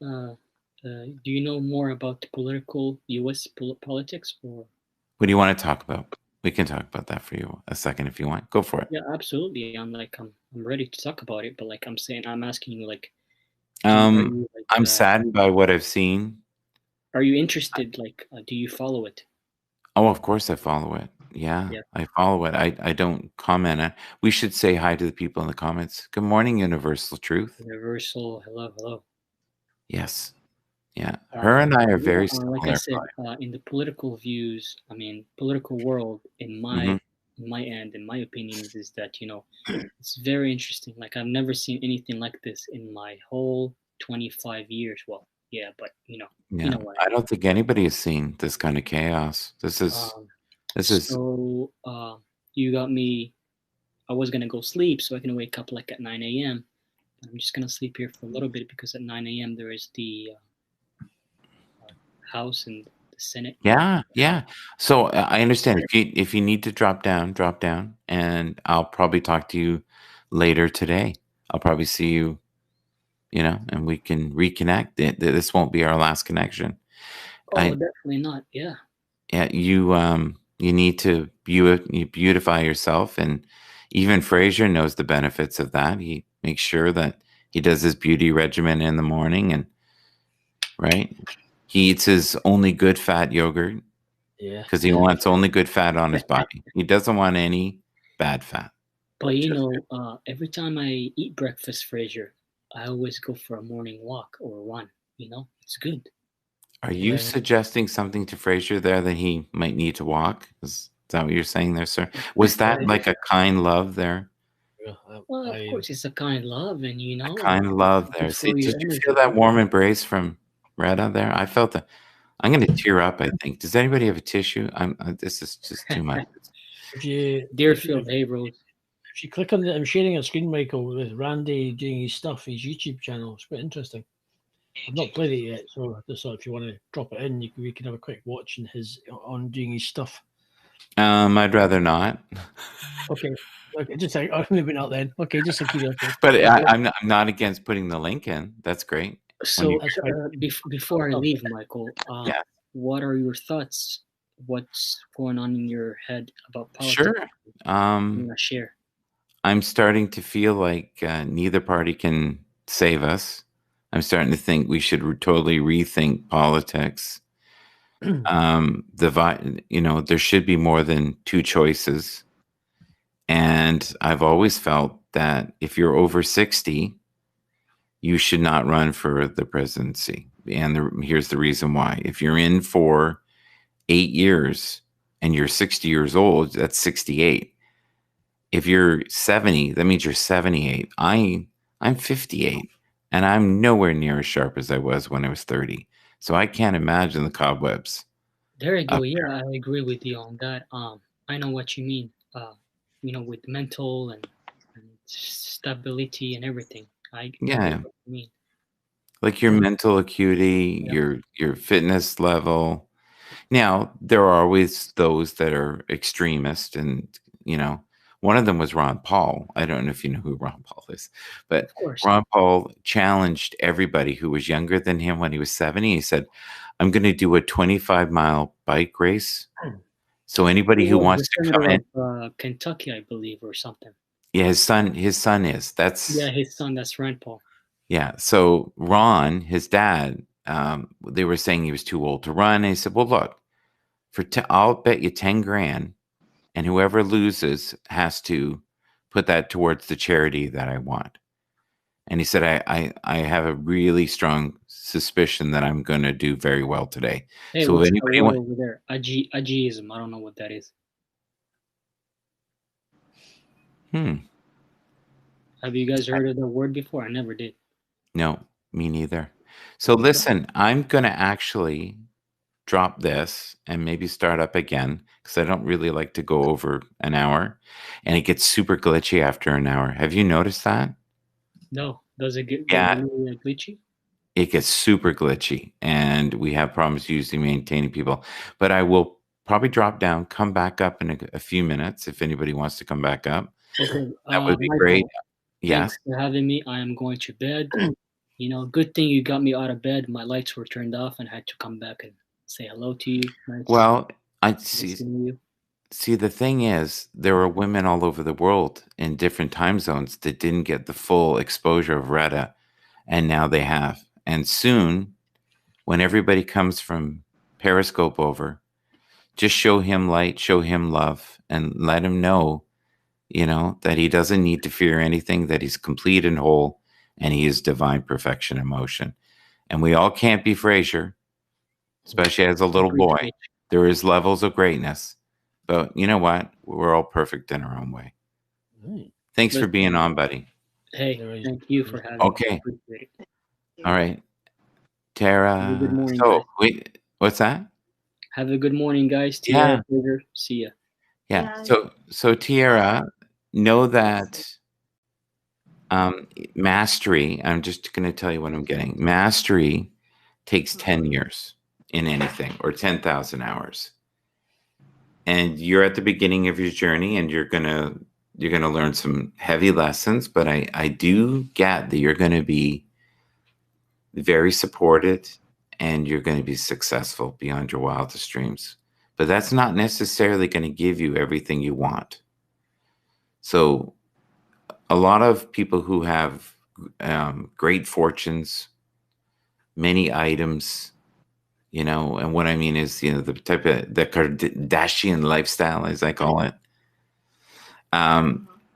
Do you know more about the political U.S. Politics, or? What do you want to talk about? We can talk about that for you a second if you want. Go for it. Yeah, absolutely. I'm ready to talk about it, but like I'm asking you, like, I'm saddened by what I've seen. Are you interested? Like, do you follow it? Oh, of course I follow it. Yeah, I follow it. I don't comment on it. We should say hi to the people in the comments. Good morning, Universal Truth. Universal, hello. Yes. Yeah. Her and I are very similar. Like I said, in the political views, I mean, political world, in my end, in my opinion, is that, it's very interesting. Like, I've never seen anything like this in my whole 25 years. Well, yeah, but Yeah, what I don't think anybody has seen this kind of chaos. This is so you got me. I was gonna go sleep so I can wake up like at 9 a.m. I'm just gonna sleep here for a little bit because at 9 a.m. there is the House and the Senate. Yeah. So I understand if you need to drop down, and I'll probably talk to you later today. I'll probably see you, and we can reconnect. This won't be our last connection. Oh, definitely not. Yeah. Yeah, you need to beautify yourself, and even Fraser knows the benefits of that. He makes sure that he does his beauty regimen in the morning, and right, he eats his only good fat yogurt. Yeah, because he wants only good fat on his body. He doesn't want any bad fat. But every time I eat breakfast, Fraser, I always go for a morning walk or run. It's good. Are you suggesting something to Fraser there that he might need to walk? Is that what you're saying there, sir? Was that like a kind love there? Well, of course, it's a kind love, and a kind love there. See, did you feel that warm embrace from Retta there? I felt that. I'm going to tear up, I think. Does anybody have a tissue? This is just too much. Deerfield, hey, Rose. If you click on I'm sharing a screen, Michael, with Randy doing his stuff, his YouTube channel. It's quite interesting. I've not played it yet, so I just thought if you want to drop it in, we can have a quick watch on doing his stuff. I'd rather not. Okay, just maybe not then. Okay, just a curiosity. But I'm not against putting the link in. That's great. So before I leave, Michael, what are your thoughts? What's going on in your head about politics? Sure. Share. I'm starting to feel like neither party can save us. I'm starting to think we should totally rethink politics. There should be more than two choices. And I've always felt that if you're over 60, you should not run for the presidency. And here's the reason why. If you're in for 8 years and you're 60 years old, that's 68. If you're 70, that means you're 78. I'm 58, and I'm nowhere near as sharp as I was when I was 30. So I can't imagine the cobwebs. There you go. Yeah, I agree with you on that. I know what you mean. With mental and stability and everything. I get what you mean. Like your mental acuity, your fitness level, Now, there are always those that are extremist, and one of them was Ron Paul. I don't know if you know who Ron Paul is, but Of course. Ron Paul challenged everybody who was younger than him when he was 70. He said, "I'm going to do a 25-mile bike race. So anybody He who was wants the to senator come in." of Kentucky, I believe, or something. Yeah, his son is. Yeah, his son, that's Rand Paul. Yeah. So Ron, his dad, they were saying he was too old to run. And he said, "Well, look, I'll bet you 10 grand, and whoever loses has to put that towards the charity that I want." And he said, I have a really strong suspicion that I'm going to do very well today. Hey, So if what's that anybody word over there? Ageism. I don't know what that is. Have you guys heard of the word before? I never did. No, me neither. So listen, I'm going to actually drop this and maybe start up again, because I don't really like to go over an hour, and it gets super glitchy after an hour. Have you noticed that? No. Does it get Yeah. really glitchy? It gets super glitchy, and we have problems usually maintaining people. But I will probably drop down, come back up in a few minutes if anybody wants to come back up. Okay. That would be Michael, great. Yes. thanks for having me. I am going to bed. Good thing you got me out of bed. My lights were turned off and I had to come back and say hello to you. Nice. Well, I Nice see. seeing you. See, the thing is, there are women all over the world in different time zones that didn't get the full exposure of Retta, and now they have. And soon, when everybody comes from Periscope over, just show him light, show him love, and let him know, that he doesn't need to fear anything, that he's complete and whole, and he is divine perfection in motion. And we all can't be Frasier, especially as a little boy. There is levels of greatness. But you know what? We're all perfect in our own way. Thanks for being on, buddy. Hey, thank you for having Okay. me. Appreciate it. All right. Tara. Have a good morning, So, guys. what's that? Have a good morning, guys. Yeah. Tierra, see ya. Yeah. So Tierra, know that mastery, I'm just going to tell you what I'm getting. Mastery takes 10 years in anything, or 10,000 hours. And you're at the beginning of your journey, and you're going to learn some heavy lessons, but I do get that you're going to be very supported, and you're going to be successful beyond your wildest dreams. But that's not necessarily going to give you everything you want. So a lot of people who have great fortunes, many items, and what I mean is, the type of the Kardashian lifestyle, as I call it,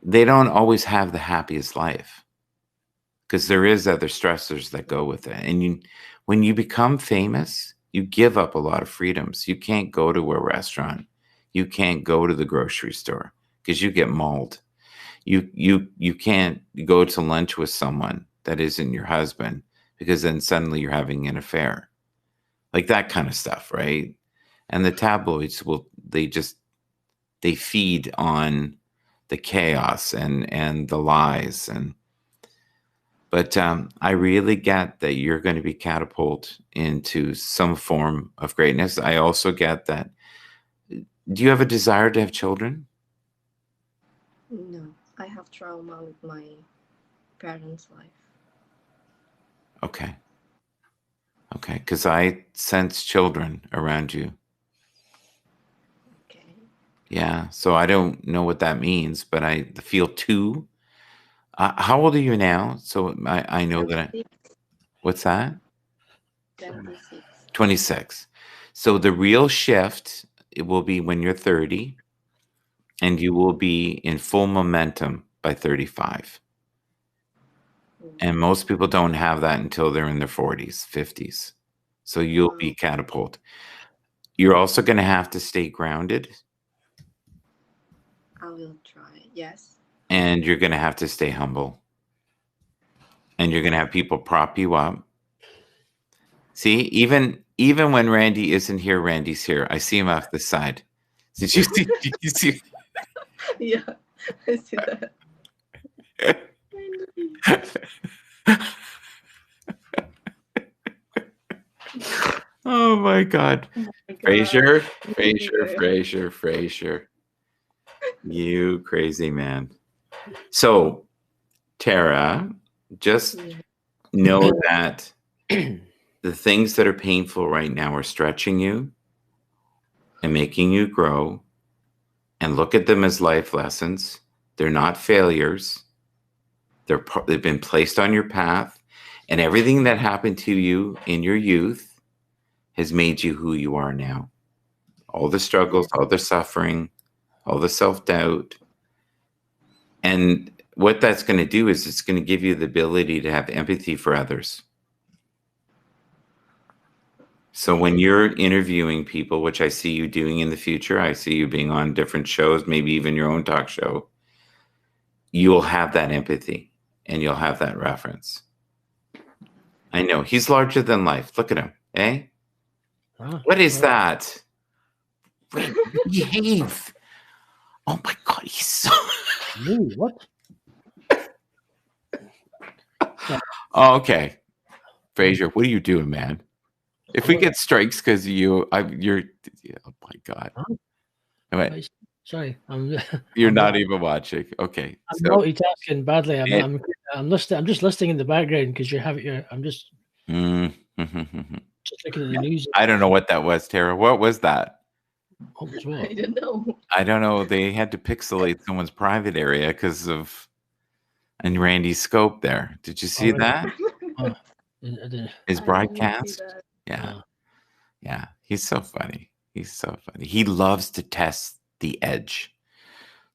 they don't always have the happiest life, because there is other stressors that go with it. And when you become famous, you give up a lot of freedoms. You can't go to a restaurant. You can't go to the grocery store because you get mauled. You can't go to lunch with someone that isn't your husband, because then suddenly you're having an affair. Like that kind of stuff, right? And the tabloids they feed on the chaos and the lies. But I really get that you're going to be catapulted into some form of greatness. I also get that. Do you have a desire to have children? No, I have trauma with my parents' life. Okay, because I sense children around you. Okay. Yeah, so I don't know what that means, but I feel two. How old are you now? So I know that. What's that? 26. 26. So the real shift, it will be when you're 30, and you will be in full momentum by 35. And most people don't have that until they're in their 40s, 50s. So you'll be catapulted. You're also going to have to stay grounded. I will try. Yes. And you're going to have to stay humble. And you're going to have people prop you up. See, even when Randy isn't here, Randy's here. I see him off the side. Did you see? Did you see? Yeah, I see that. Oh my God. Oh my God. Fraser. You crazy man. So, Tara, just know that the things that are painful right now are stretching you and making you grow, and look at them as life lessons. They're not failures. They've been placed on your path, and everything that happened to you in your youth has made you who you are now. All the struggles, all the suffering, all the self-doubt. And what that's going to do is it's going to give you the ability to have empathy for others. So when you're interviewing people, which I see you doing in the future, I see you being on different shows, maybe even your own talk show, you'll have that empathy and you'll have that reference. I know. He's larger than life. Look at him. Eh? What is that? Wait, behave. Oh my God, he's so... What? Oh, okay. Fraser, what are you doing, man? If we get strikes because of you, you're... Oh my God. Wait. Sorry, you're not even watching. Okay. I'm multitasking badly. I'm listening. I'm just listening in the background because you have it. I'm just just looking at the news. I don't know what that was, Tara. What was that? What was what? I don't know. I don't know. They had to pixelate someone's private area because of Randy's scope there. Did you see that? His broadcast? Yeah. Yeah. He's so funny. He loves to test the edge.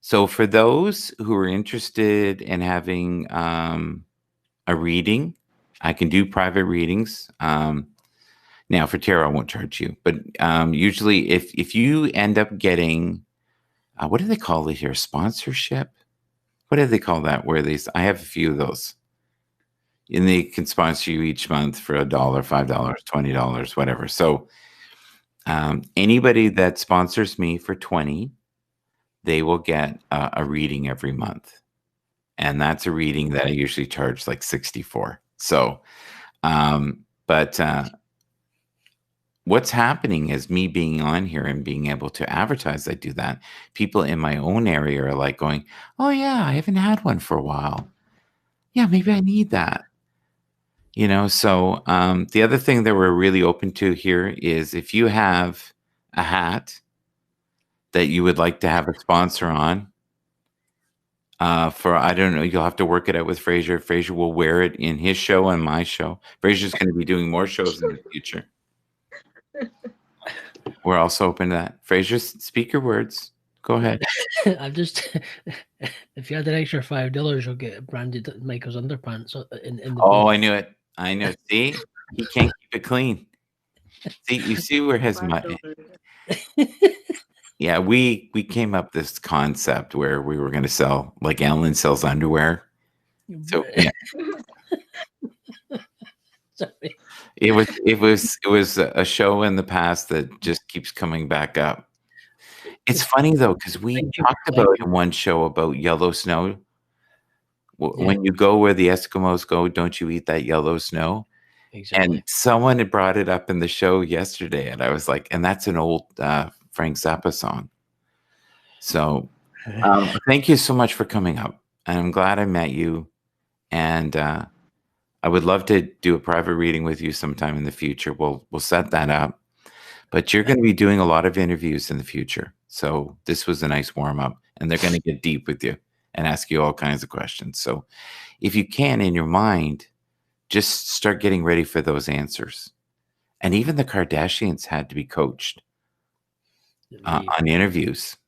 So for those who are interested in having a reading, I can do private readings. Now for Tara, I won't charge you, but usually if you end up getting, what do they call it here? Sponsorship? What do they call that? I have a few of those. And they can sponsor you each month for $1, $5, $20, whatever. So anybody that sponsors me for $20, they will get a reading every month. And that's a reading that I usually charge like $64. So, what's happening is me being on here and being able to advertise, I do that. People in my own area are like going, oh yeah, I haven't had one for a while. Yeah, maybe I need that. So the other thing that we're really open to here is if you have a hat that you would like to have a sponsor on, I don't know, you'll have to work it out with Fraser. Fraser will wear it in his show and my show. Fraser's going to be doing more shows in the future. We're also open to that. Fraser, speak your words. Go ahead. I'm just, if you had an extra $5, you'll get branded Michael's underpants in the Oh, I knew it. See, he can't keep it clean. See, you see where his money. Yeah, we came up this concept where we were going to sell, like Ellen sells underwear. So yeah. Sorry. It was a show in the past that just keeps coming back up. It's funny though, because we talked about in one show about yellow snow. When you go where the Eskimos go, don't you eat that yellow snow? Exactly. And someone had brought it up in the show yesterday, and I was like, and that's an old Frank Zappa song. So thank you so much for coming up. And I'm glad I met you. And I would love to do a private reading with you sometime in the future. We'll set that up. But you're going to be doing a lot of interviews in the future. So this was a nice warm up, and they're going to get deep with you and ask you all kinds of questions. So if you can, in your mind, just start getting ready for those answers. And even the Kardashians had to be coached on interviews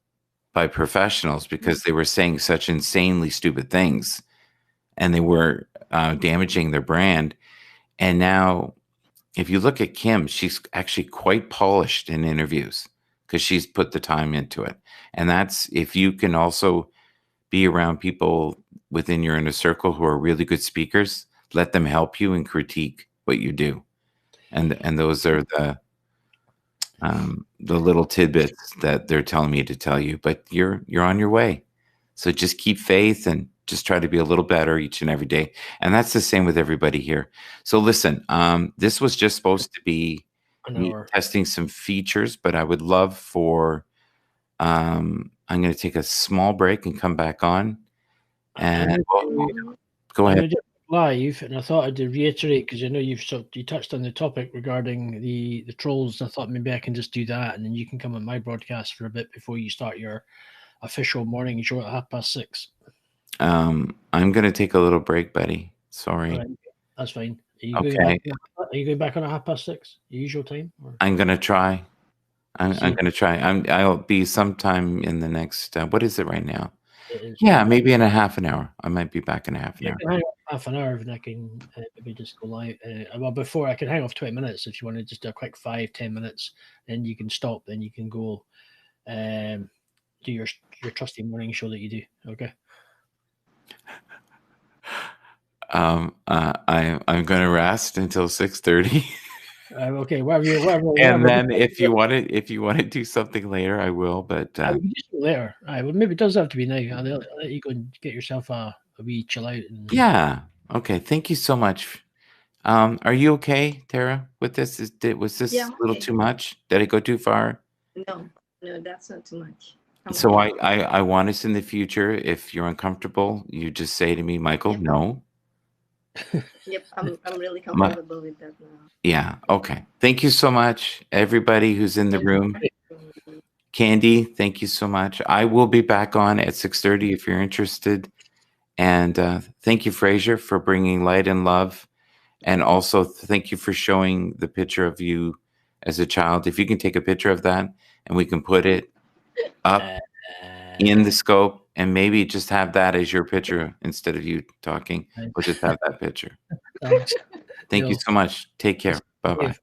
by professionals because they were saying such insanely stupid things, and they were damaging their brand. And now, if you look at Kim, she's actually quite polished in interviews because she's put the time into it. And that's, if you can also be around people within your inner circle who are really good speakers, let them help you and critique what you do. And those are the little tidbits that they're telling me to tell you, but you're on your way. So just keep faith and just try to be a little better each and every day. And that's the same with everybody here. So listen, this was just supposed to be an me hour. testing some features, but I would love for I'm going to take a small break and come back on. And go I'm ahead. going to do it live, and I thought I'd reiterate because I know you touched on the topic regarding the trolls. I thought maybe I can just do that, and then you can come on my broadcast for a bit before you start your official morning show at 6:30. I'm going to take a little break, buddy. Sorry. Right, that's fine. Are you going back on at 6:30? Your usual time? Or? I'm going to try. I'm going to try. I'll be sometime in the next. What is it right now? Yeah, maybe in a half an hour. I might be back in a half an hour. I can hang off half an hour, and I can maybe just go live. Well, before I can hang off 20 minutes if you want to just do a quick 5-10 minutes. Then you can stop. Then you can go do your trusty morning show that you do. Okay. I'm going to rest until 6:30. Okay, whatever. And then if you want to do something later, I will. But we can do something later. Well, maybe it does have to be now. I'll let you go and get yourself a wee chill out. Yeah. Okay. Thank you so much. Are you okay, Tara, with this? Was this a little too much? Did it go too far? No, that's not too much. So I want us in the future, if you're uncomfortable, you just say to me, Michael, no. Yep, I'm really comfortable with that now. Yeah. Okay. Thank you so much, everybody who's in the room. Candy, thank you so much. I will be back on at 6:30 if you're interested. And thank you, Fraser, for bringing light and love. And also thank you for showing the picture of you as a child. If you can take a picture of that and we can put it up in the scope and maybe just have that as your picture instead of you talking. We'll just have that picture. Thank you so much. Take care. Bye-bye.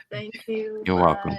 Thank you. You're welcome.